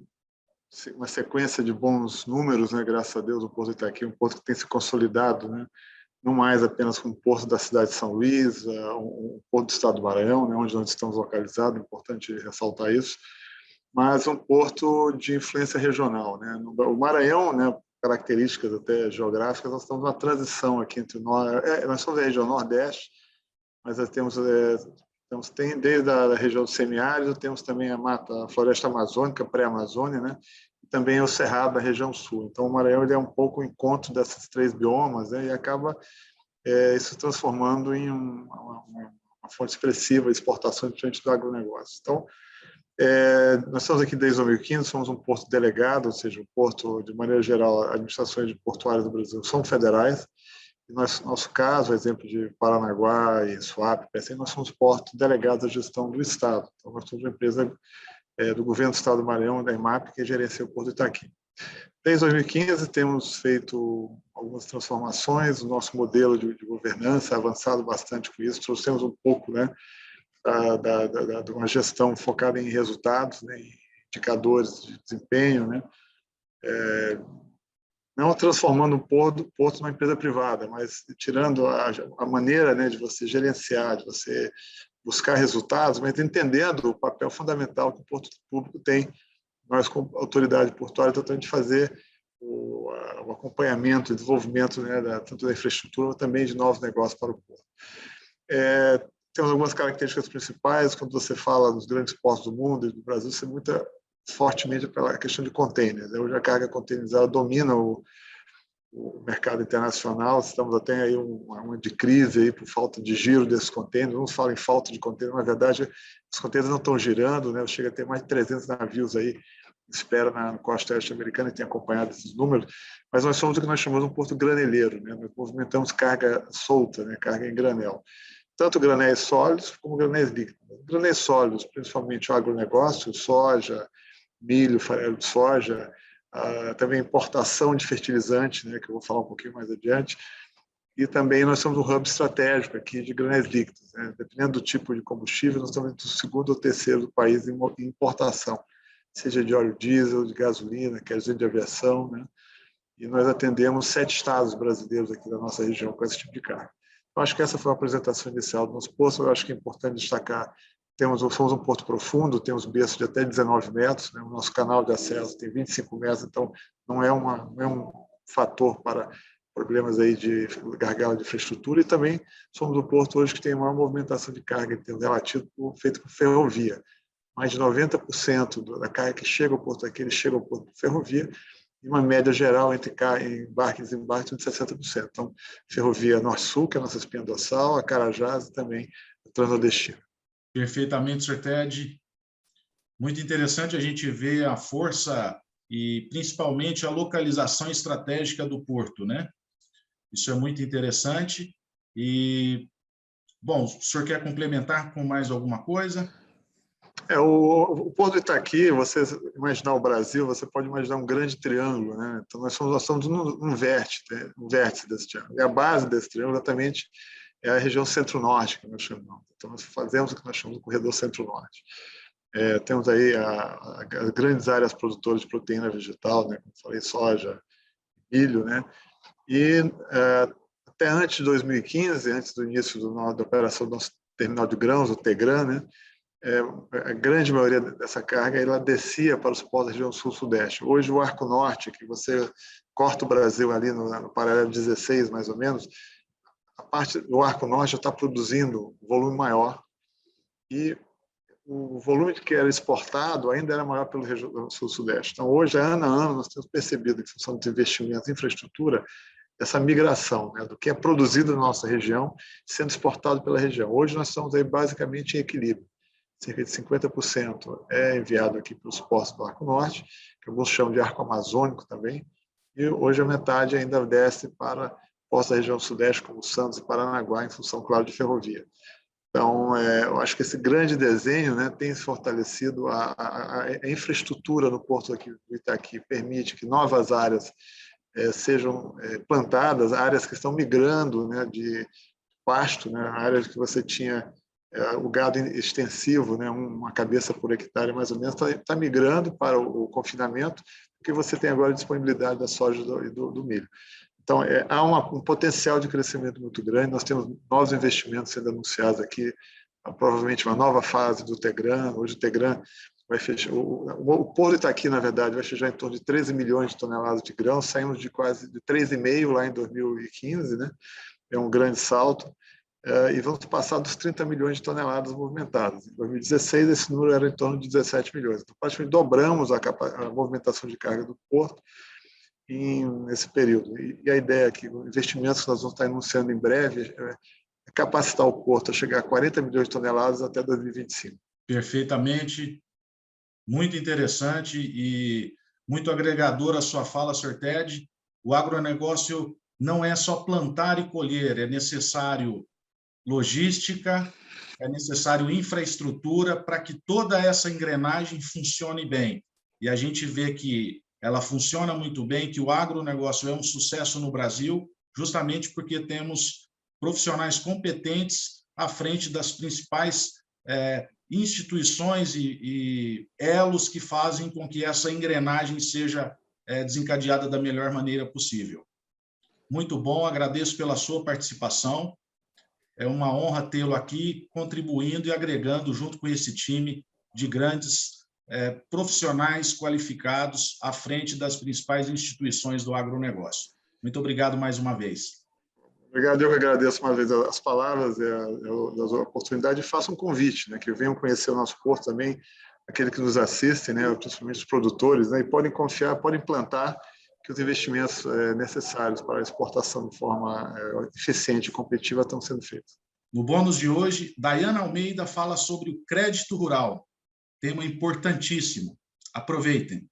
uma sequência de bons números, né, graças a Deus, o Porto de Itaqui, um porto que tem se consolidado, né, não mais apenas como porto da cidade de São Luís, um porto do estado do Maranhão, né, onde nós estamos localizados, é importante ressaltar isso, mas um porto de influência regional, né. O Maranhão, né, características até geográficas, nós estamos numa transição aqui entre nós somos a região Nordeste, mas nós tem desde a região do semiárido, temos também a floresta amazônica, pré-amazônia, né, e também o cerrado da região sul. Então, o Maranhão ele é um pouco o encontro desses 3 biomas, né, e acaba isso se transformando em uma fonte expressiva de exportação diante do agronegócio. Então, nós estamos aqui desde 2015, somos um porto delegado, ou seja, o porto, de maneira geral, administrações portuárias do Brasil são federais. E nosso caso, o exemplo de Paranaguá e Suape, nós somos portos delegados à gestão do Estado. Então, nós somos uma empresa do governo do Estado do Maranhão, da EMAP, que gerencia o Porto de Itaqui. Desde 2015, temos feito algumas transformações, o nosso modelo de governança avançado bastante com isso, trouxemos um pouco, né, de uma gestão focada em resultados, né, em indicadores de desempenho, né, não transformando o porto numa empresa privada, mas tirando a maneira, né, de você gerenciar, de você buscar resultados, mas entendendo o papel fundamental que o porto público tem. Nós, como autoridade portuária, tratamos de fazer o acompanhamento e desenvolvimento, né, tanto da infraestrutura, mas também de novos negócios para o porto. Temos algumas características principais. Quando você fala dos grandes portos do mundo e do Brasil, você muito fortemente pela questão de containers. Hoje a carga containerizada domina o mercado internacional. Estamos até aí uma de crise aí por falta de giro desses containers. Não se fala em falta de containers, na verdade, os containers não estão girando, né? Chega a ter mais de 300 navios aí espera na costa oeste americana, e tem acompanhado esses números, mas nós somos o que nós chamamos de um porto graneleiro, né? Nós movimentamos carga solta, né? Carga em granel. Tanto granéis sólidos como granéis líquidos. Granéis sólidos, principalmente o agronegócio, soja, milho, farelo de soja, também importação de fertilizante, né, que eu vou falar um pouquinho mais adiante, e também nós somos um hub estratégico aqui de granéis líquidos, né? Dependendo do tipo de combustível, nós estamos entre o segundo ou terceiro do país em importação, seja de óleo diesel, de gasolina, querosene de aviação, né? E nós atendemos 7 estados brasileiros aqui da nossa região com esse tipo de carga. Eu acho que essa foi a apresentação inicial do nosso posto. Eu acho que é importante destacar, somos um porto profundo, temos berço de até 19 metros, né? O nosso canal de acesso tem 25 metros, então não é um fator para problemas aí de gargalo de infraestrutura, e também somos o porto hoje que tem a maior movimentação de carga em termos relativos feito por ferrovia. Mais de 90% da carga que chega ao porto aqui, ele chega ao porto por ferrovia, e uma média geral entre embarques e desembarques de 60%. Então, ferrovia Norte-Sul, que é a nossa espinha dorsal, a Carajás e também a Transnordestina.
Perfeitamente, Sr. Ted. Muito interessante a gente ver a força e, principalmente, a localização estratégica do porto, né? Isso é muito interessante. E, bom, o senhor quer complementar com mais alguma coisa?
O Porto de Itaqui, você imaginar o Brasil, você pode imaginar um grande triângulo, né? Então, nós somos um vértice desse triângulo. E a base desse triângulo, exatamente, é a região centro-norte, que nós chamamos. Então, nós fazemos o que nós chamamos de corredor centro-norte. Temos aí as grandes áreas produtoras de proteína vegetal, né? Como falei, soja, milho, né? E até antes de 2015, antes do início da operação do nosso terminal de grãos, o Tegran, né? A grande maioria dessa carga ela descia para os portos da região sul-sudeste. Hoje, o Arco Norte, que você corta o Brasil ali no paralelo 16, mais ou menos, a parte do Arco Norte já está produzindo um volume maior, e o volume que era exportado ainda era maior pelo região sul-sudeste. Então, hoje, ano a ano, nós temos percebido, em função dos investimentos em infraestrutura, essa migração, né, do que é produzido na nossa região sendo exportado pela região. Hoje, nós estamos aí basicamente em equilíbrio. Cerca de 50% é enviado aqui para os portos do Arco Norte, que alguns chamam de Arco Amazônico também, e hoje a metade ainda desce para portos da região sudeste, como Santos e Paranaguá, em função, claro, de ferrovia. Então, eu acho que esse grande desenho, né, tem se fortalecido. A infraestrutura no porto aqui do Itaqui permite que novas áreas sejam plantadas, áreas que estão migrando, né, de pasto, né, áreas que você tinha o gado extensivo, né, uma cabeça por hectare mais ou menos, está migrando para o confinamento, porque você tem agora a disponibilidade da soja e do milho. Então, há um potencial de crescimento muito grande. Nós temos novos investimentos sendo anunciados aqui, provavelmente uma nova fase do Tegran. Hoje o Tegran vai fechar, o Porto está aqui, na verdade, vai fechar em torno de 13 milhões de toneladas de grãos, saímos de quase de 3,5 lá em 2015, né? É um grande salto. E vamos passar dos 30 milhões de toneladas movimentadas. Em 2016, esse número era em torno de 17 milhões. Então, praticamente dobramos a movimentação de carga do porto nesse período. E a ideia é que os investimentos que nós vamos estar anunciando em breve é capacitar o porto a chegar a 40 milhões de toneladas até 2025.
Perfeitamente. Muito interessante e muito agregador a sua fala, Sr. Ted. O agronegócio não é só plantar e colher, é necessário logística, é necessário infraestrutura para que toda essa engrenagem funcione bem. E a gente vê que ela funciona muito bem, que o agronegócio é um sucesso no Brasil, justamente porque temos profissionais competentes à frente das principais instituições e elos que fazem com que essa engrenagem seja desencadeada da melhor maneira possível. Muito bom, agradeço pela sua participação. É uma honra tê-lo aqui, contribuindo e agregando junto com esse time de grandes profissionais qualificados à frente das principais instituições do agronegócio. Muito obrigado mais uma vez.
Obrigado, eu que agradeço uma vez as palavras e a oportunidade, e faço um convite, né, que venham conhecer o nosso porto também, aqueles que nos assistem, né, principalmente os produtores, né, e podem confiar, podem plantar que os investimentos necessários para a exportação de forma eficiente e competitiva estão sendo feitos.
No bônus de hoje, Dayana Almeida fala sobre o crédito rural, tema importantíssimo. Aproveitem.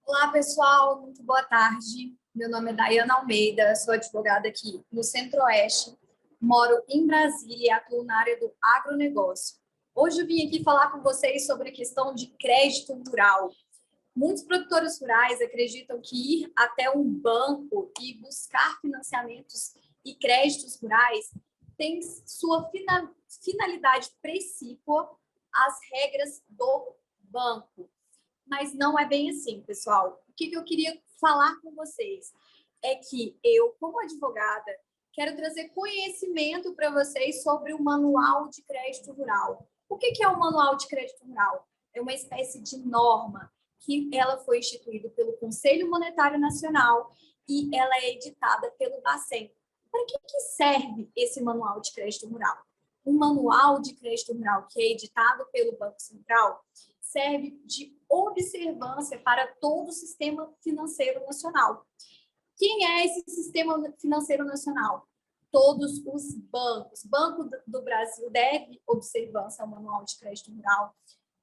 Olá, pessoal, muito boa tarde. Meu nome é Dayana Almeida, sou advogada aqui no Centro-Oeste, moro em Brasília e atuo na área do agronegócio. Hoje eu vim aqui falar com vocês sobre a questão de crédito rural. Muitos produtores rurais acreditam que ir até um banco e buscar financiamentos e créditos rurais tem sua finalidade precípua às regras do banco. Mas não é bem assim, pessoal. O que eu queria falar com vocês é que eu, como advogada, quero trazer conhecimento para vocês sobre o Manual de Crédito Rural. O que é o Manual de Crédito Rural? É uma espécie de norma que ela foi instituída pelo Conselho Monetário Nacional e ela é editada pelo Bacen. Para que serve esse Manual de Crédito Rural? O Manual de Crédito Rural, que é editado pelo Banco Central, serve de observância para todo o sistema financeiro nacional. Quem é esse sistema financeiro nacional? Todos os bancos. Banco do Brasil deve observância ao Manual de Crédito Rural.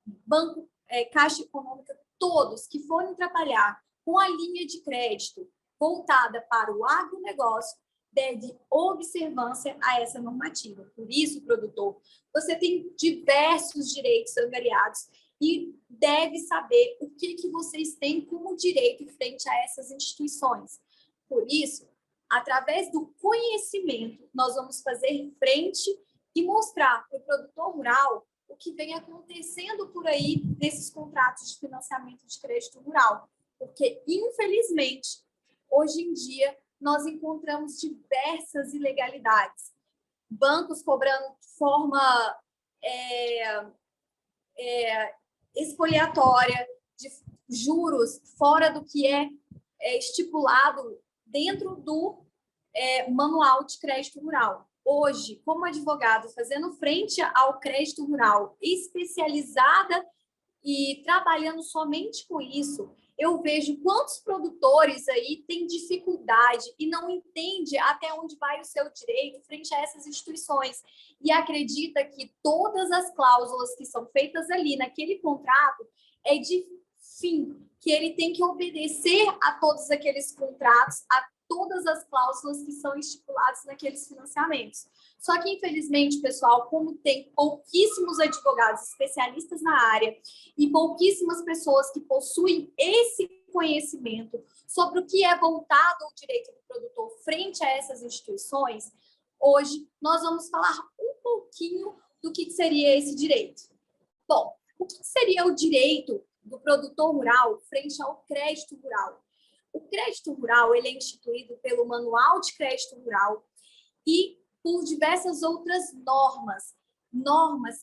Banco, Caixa Econômica, todos que forem trabalhar com a linha de crédito voltada para o agronegócio, deve observância a essa normativa. Por isso, produtor, você tem diversos direitos angariados e deve saber o que vocês têm como direito frente a essas instituições. Por isso, através do conhecimento, nós vamos fazer frente e mostrar para o produtor rural o que vem acontecendo por aí nesses contratos de financiamento de crédito rural. Porque, infelizmente, hoje em dia, nós encontramos diversas ilegalidades. Bancos cobrando de forma expoliatória, de juros fora do que é estipulado dentro do Manual de Crédito Rural. Hoje, como advogado, fazendo frente ao crédito rural, especializada e trabalhando somente com isso, eu vejo quantos produtores aí têm dificuldade e não entende até onde vai o seu direito frente a essas instituições e acredita que todas as cláusulas que são feitas ali naquele contrato é de fim, que ele tem que obedecer a todos aqueles contratos, a todas as cláusulas que são estipuladas naqueles financiamentos. Só que, infelizmente, pessoal, como tem pouquíssimos advogados especialistas na área e pouquíssimas pessoas que possuem esse conhecimento sobre o que é voltado ao direito do produtor frente a essas instituições, hoje nós vamos falar um pouquinho do que seria esse direito. Bom, o que seria o direito do produtor rural frente ao crédito rural? O crédito rural ele é instituído pelo Manual de Crédito Rural e por diversas outras normas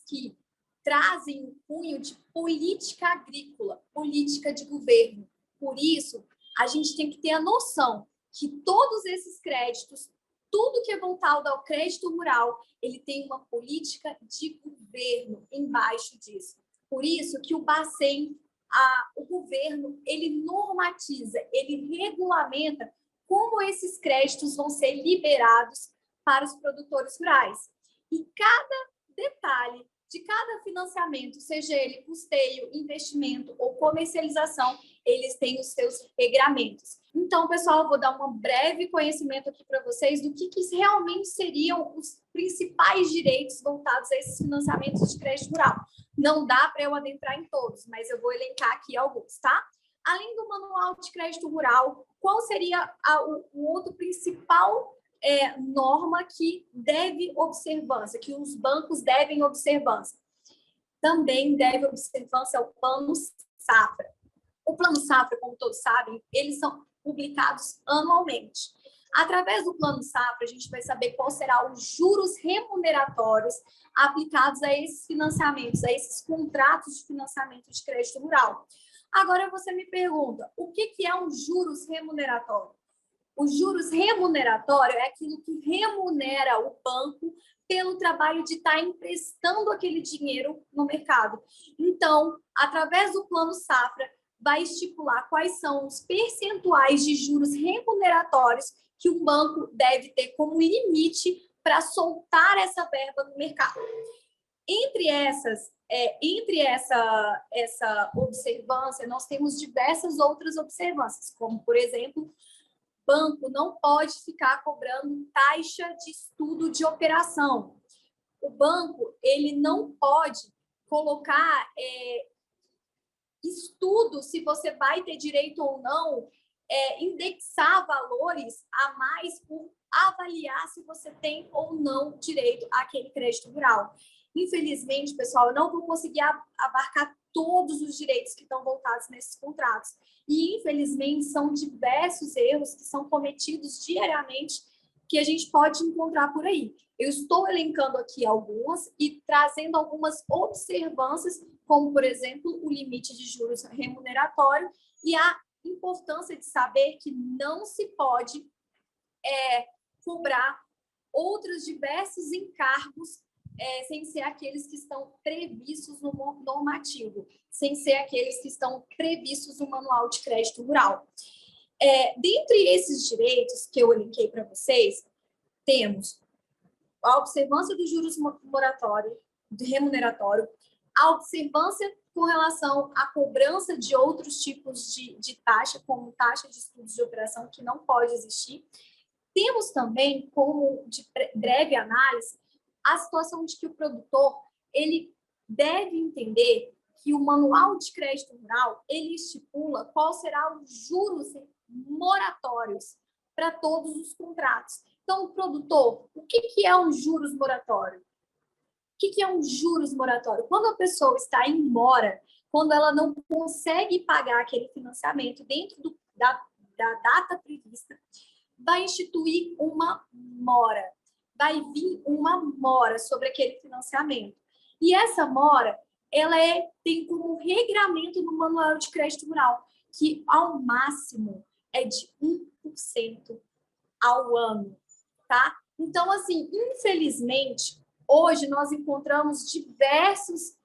que trazem um cunho de política agrícola, política de governo. Por isso, a gente tem que ter a noção que todos esses créditos, tudo que é voltado ao crédito rural, ele tem uma política de governo embaixo disso. Por isso que o Bacen, o governo, ele normatiza, ele regulamenta como esses créditos vão ser liberados para os produtores rurais. E cada detalhe de cada financiamento, seja ele custeio, investimento ou comercialização, eles têm os seus regramentos. Então, pessoal, eu vou dar um breve conhecimento aqui para vocês do que realmente seriam os principais direitos voltados a esses financiamentos de crédito rural. Não dá para eu adentrar em todos, mas eu vou elencar aqui alguns, tá? Além do Manual de Crédito Rural, qual seria o outro principal norma que deve observância, que os bancos devem observância? Também deve observância ao Plano Safra. O Plano Safra, como todos sabem, eles são publicados anualmente. Através do Plano Safra, a gente vai saber qual será os juros remuneratórios aplicados a esses financiamentos, a esses contratos de financiamento de crédito rural. Agora você me pergunta, o que é um juros remuneratório? O juros remuneratório é aquilo que remunera o banco pelo trabalho de estar emprestando aquele dinheiro no mercado. Então, através do Plano Safra, vai estipular quais são os percentuais de juros remuneratórios que um banco deve ter como limite para soltar essa verba no mercado. Entre essa observância, nós temos diversas outras observâncias, como, por exemplo, banco não pode ficar cobrando taxa de estudo de operação. O banco ele não pode colocar estudo se você vai ter direito ou não, indexar valores a mais por avaliar se você tem ou não direito àquele crédito rural. Infelizmente, pessoal, eu não vou conseguir abarcar todos os direitos que estão voltados nesses contratos. E, infelizmente, são diversos erros que são cometidos diariamente que a gente pode encontrar por aí. Eu estou elencando aqui algumas e trazendo algumas observâncias, como, por exemplo, o limite de juros remuneratório e a importância de saber que não se pode cobrar outros diversos encargos sem ser aqueles que estão previstos no normativo, sem ser aqueles que estão previstos no Manual de Crédito Rural. Dentre esses direitos que eu elenquei para vocês, temos a observância dos juros remuneratório, a observância com relação à cobrança de outros tipos de taxa, como taxa de estudos de operação, que não pode existir. Temos também, como de breve análise, a situação de que o produtor ele deve entender que o Manual de Crédito Rural ele estipula qual será os juros moratórios para todos os contratos. Então, o produtor, o que é um juros moratório? O que é um juros moratório? Quando a pessoa está em mora, quando ela não consegue pagar aquele financiamento dentro da data prevista, vai instituir uma mora. Vai vir uma mora sobre aquele financiamento. E essa mora, ela tem como regramento no Manual de Crédito Rural, que ao máximo é de 1% ao ano, tá? Então, assim, infelizmente, hoje nós encontramos diversas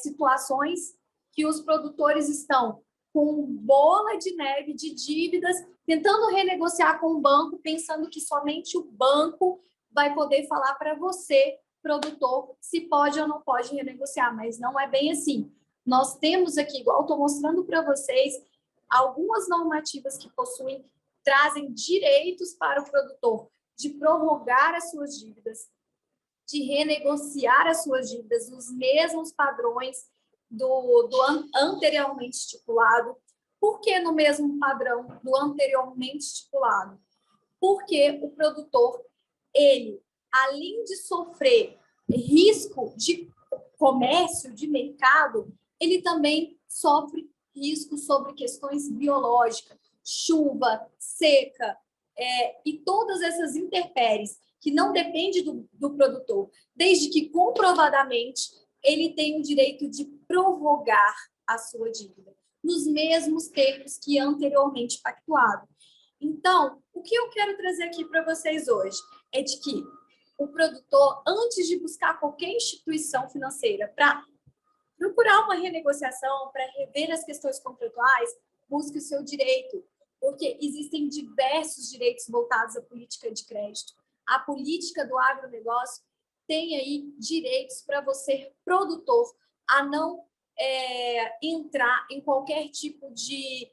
situações que os produtores estão com bola de neve de dívidas, tentando renegociar com o banco, pensando que somente o banco vai poder falar para você, produtor, se pode ou não pode renegociar, mas não é bem assim. Nós temos aqui, igual estou mostrando para vocês, algumas normativas que trazem direitos para o produtor de prorrogar as suas dívidas, de renegociar as suas dívidas nos mesmos padrões do anteriormente estipulado. Por que no mesmo padrão do anteriormente estipulado? Porque o produtor, ele, além de sofrer risco de comércio, de mercado, ele também sofre risco sobre questões biológicas, chuva, seca, e todas essas intempéries que não dependem do produtor, desde que comprovadamente ele tem o direito de prorrogar a sua dívida, nos mesmos termos que anteriormente pactuado. Então, o que eu quero trazer aqui para vocês hoje é de que o produtor, antes de buscar qualquer instituição financeira para procurar uma renegociação, para rever as questões contratuais, busque o seu direito, porque existem diversos direitos voltados à política de crédito. A política do agronegócio tem aí direitos para você, produtor, a não entrar em qualquer tipo de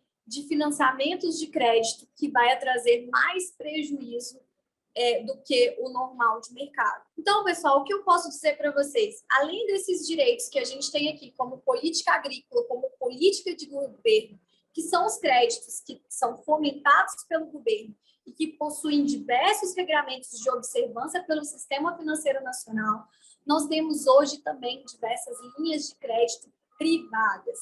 financiamentos de crédito que vai trazer mais prejuízo do que o normal de mercado. Então, pessoal, o que eu posso dizer para vocês? Além desses direitos que a gente tem aqui, como política agrícola, como política de governo, que são os créditos que são fomentados pelo governo e que possuem diversos regramentos de observância pelo Sistema Financeiro Nacional, nós temos hoje também diversas linhas de crédito privadas.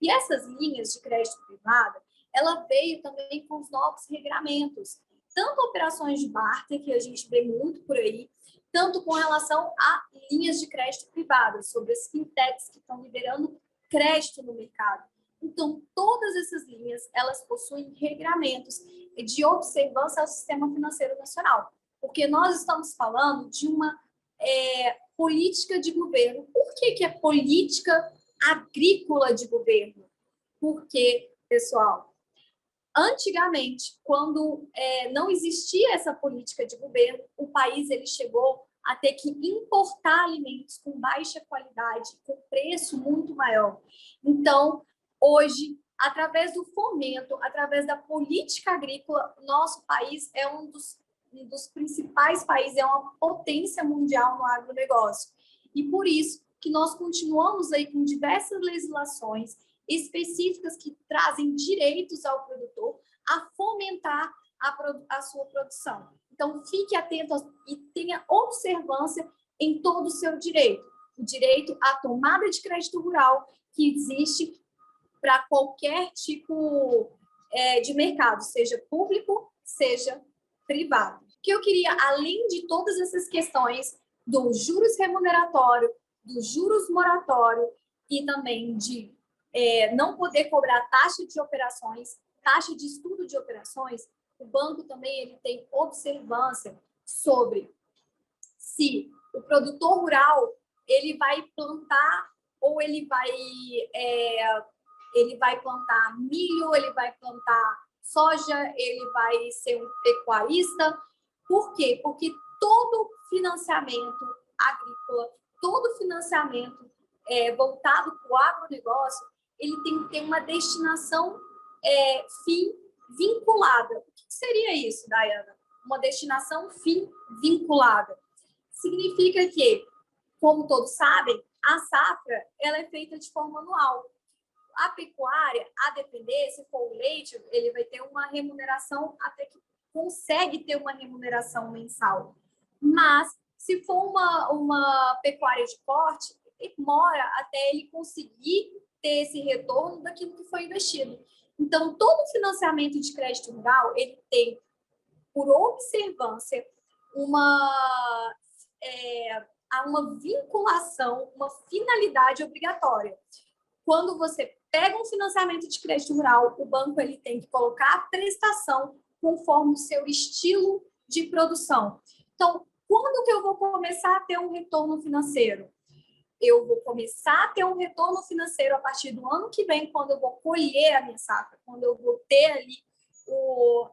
E essas linhas de crédito privada, ela veio também com os novos regramentos, tanto operações de barter, que a gente vê muito por aí, tanto com relação a linhas de crédito privadas, sobre as fintechs que estão liberando crédito no mercado. Então, todas essas linhas, elas possuem regramentos de observância ao sistema financeiro nacional, porque nós estamos falando de uma política de governo. Por que é política agrícola de governo? Porque, pessoal, antigamente, quando não existia essa política de governo, o país ele chegou a ter que importar alimentos com baixa qualidade, com preço muito maior. Então, hoje, através do fomento, através da política agrícola, nosso país é um dos principais países, é uma potência mundial no agronegócio. E por isso que nós continuamos aí com diversas legislações específicas que trazem direitos ao produtor a fomentar a sua produção. Então, fique atento e tenha observância em todo o seu direito. O direito à tomada de crédito rural, que existe para qualquer tipo de mercado, seja público, seja privado. Que eu queria, além de todas essas questões do juros remuneratório, do juros moratório e também de não poder cobrar taxa de operações, taxa de estudo de operações, o banco também ele tem observância sobre se o produtor rural ele vai plantar ou ele vai plantar milho, ele vai plantar soja, ele vai ser um pecuarista. Por quê? Porque todo financiamento agrícola, todo financiamento voltado para o agronegócio, ele tem que ter uma destinação fim vinculada. O que seria isso, Dayana? Uma destinação fim vinculada. Significa que, como todos sabem, a safra ela é feita de forma anual. A pecuária, a depender, se for o leite, ele vai ter uma remuneração, até que consegue ter uma remuneração mensal. Mas, se for uma pecuária de corte, demora até ele conseguir ter esse retorno daquilo que foi investido. Então, todo financiamento de crédito rural, ele tem, por observância, uma vinculação, uma finalidade obrigatória. Quando você pega um financiamento de crédito rural, o banco ele tem que colocar a prestação conforme o seu estilo de produção. Então, quando que eu vou começar a ter um retorno financeiro? Eu vou começar a ter um retorno financeiro a partir do ano que vem, quando eu vou colher a minha safra, quando eu vou ter ali o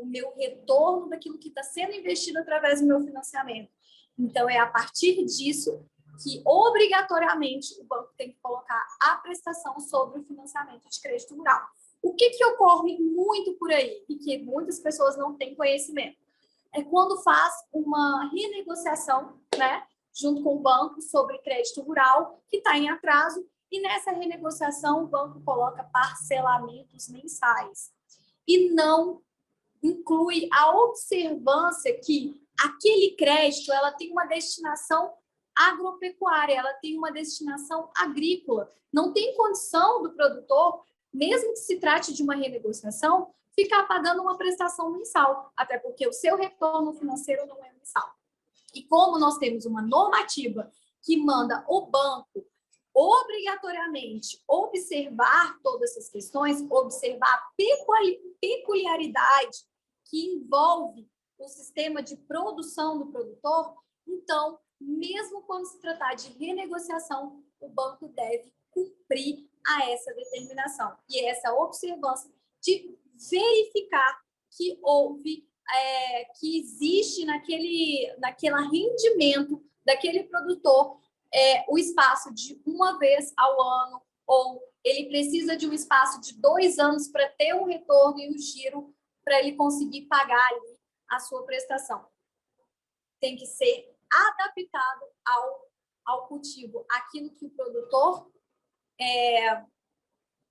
meu retorno daquilo que está sendo investido através do meu financiamento. Então, é a partir disso que, obrigatoriamente, o banco tem que colocar a prestação sobre o financiamento de crédito rural. O que ocorre muito por aí, e que muitas pessoas não têm conhecimento, é quando faz uma renegociação, né, junto com o banco sobre crédito rural, que está em atraso, e nessa renegociação o banco coloca parcelamentos mensais e não inclui a observância que aquele crédito ela tem uma destinação agropecuária, ela tem uma destinação agrícola. Não tem condição do produtor, mesmo que se trate de uma renegociação, ficar pagando uma prestação mensal, até porque o seu retorno financeiro não é mensal. E como nós temos uma normativa que manda o banco obrigatoriamente observar todas essas questões, observar a peculiaridade que envolve o sistema de produção do produtor, então, mesmo quando se tratar de renegociação, o banco deve cumprir a essa determinação e essa observância de verificar que houve que existe naquele rendimento daquele produtor o espaço de uma vez ao ano, ou ele precisa de um espaço de 2 anos para ter um retorno e um giro para ele conseguir pagar ali a sua prestação. Tem que ser adaptado ao cultivo, aquilo que o produtor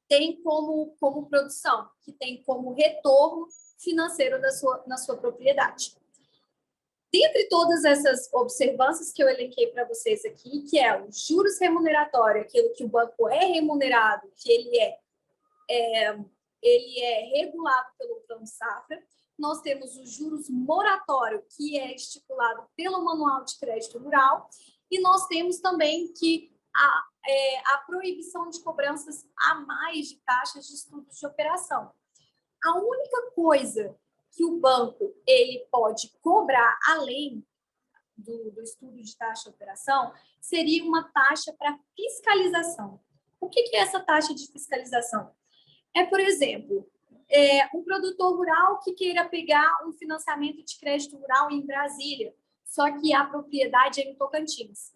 tem como produção, que tem como retorno financeiro na sua propriedade. Dentre todas essas observâncias que eu elenquei para vocês aqui, que é o juros remuneratório, aquilo que o banco é remunerado, que ele é regulado pelo Plano Safra, nós temos os juros moratório, que é estipulado pelo Manual de Crédito Rural, e nós temos também que a proibição de cobranças a mais de taxas de estudos de operação. A única coisa que o banco ele pode cobrar além do estudo de taxa de operação seria uma taxa para fiscalização. O que é essa taxa de fiscalização? É, por exemplo, um produtor rural que queira pegar um financiamento de crédito rural em Brasília, só que a propriedade é em Tocantins.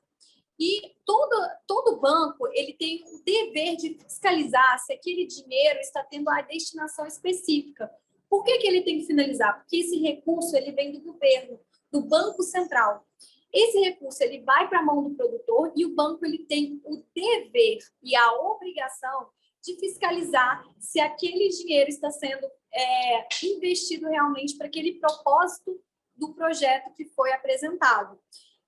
E todo banco ele tem o dever de fiscalizar se aquele dinheiro está tendo a destinação específica. Por que ele tem que finalizar? Porque esse recurso ele vem do governo, do Banco Central. Esse recurso ele vai para a mão do produtor e o banco ele tem o dever e a obrigação de fiscalizar se aquele dinheiro está sendo investido realmente para aquele propósito do projeto que foi apresentado.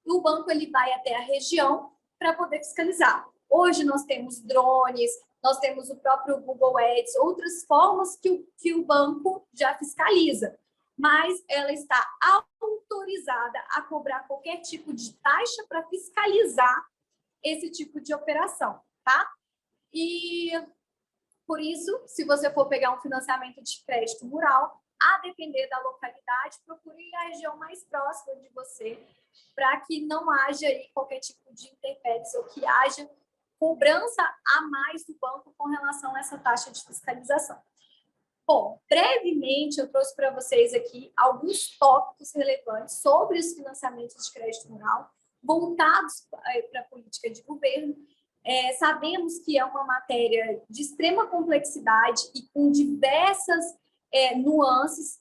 E o banco ele vai até a região para poder fiscalizar. Hoje nós temos drones, nós temos o próprio Google Ads, outras formas que o banco já fiscaliza, mas ela está autorizada a cobrar qualquer tipo de taxa para fiscalizar esse tipo de operação, tá? E por isso, se você for pegar um financiamento de crédito rural, a depender da localidade, procure a região mais próxima de você, para que não haja aí qualquer tipo de intempéries ou que haja cobrança a mais do banco com relação a essa taxa de fiscalização. Bom, brevemente eu trouxe para vocês aqui alguns tópicos relevantes sobre os financiamentos de crédito rural voltados para a política de governo. Sabemos que é uma matéria de extrema complexidade e com diversas nuances,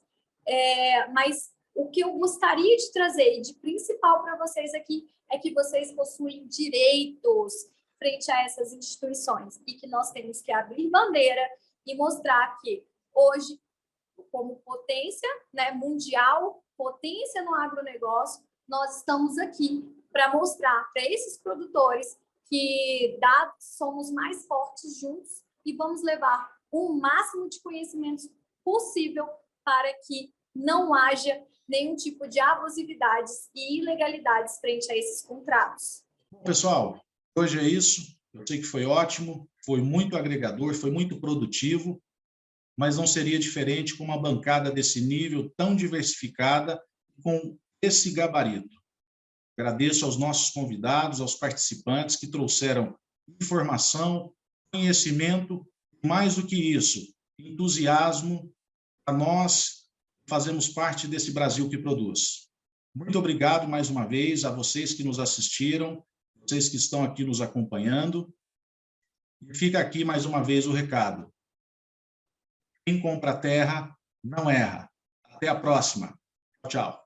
mas o que eu gostaria de trazer de principal para vocês aqui é que vocês possuem direitos frente a essas instituições e que nós temos que abrir bandeira e mostrar que hoje, como potência mundial, potência no agronegócio, nós estamos aqui para mostrar para esses produtores que somos mais fortes juntos e vamos levar o máximo de conhecimentos possível para que não haja nenhum tipo de abusividades e ilegalidades frente a esses contratos.
Bom, pessoal, hoje é isso. Eu sei que foi ótimo, foi muito agregador, foi muito produtivo, mas não seria diferente com uma bancada desse nível, tão diversificada, com esse gabarito. Agradeço aos nossos convidados, aos participantes que trouxeram informação, conhecimento, e mais do que isso, entusiasmo para nós fazemos parte desse Brasil que produz. Muito obrigado mais uma vez a vocês que nos assistiram, vocês que estão aqui nos acompanhando. E fica aqui mais uma vez o recado. Quem compra terra não erra. Até a próxima. Tchau.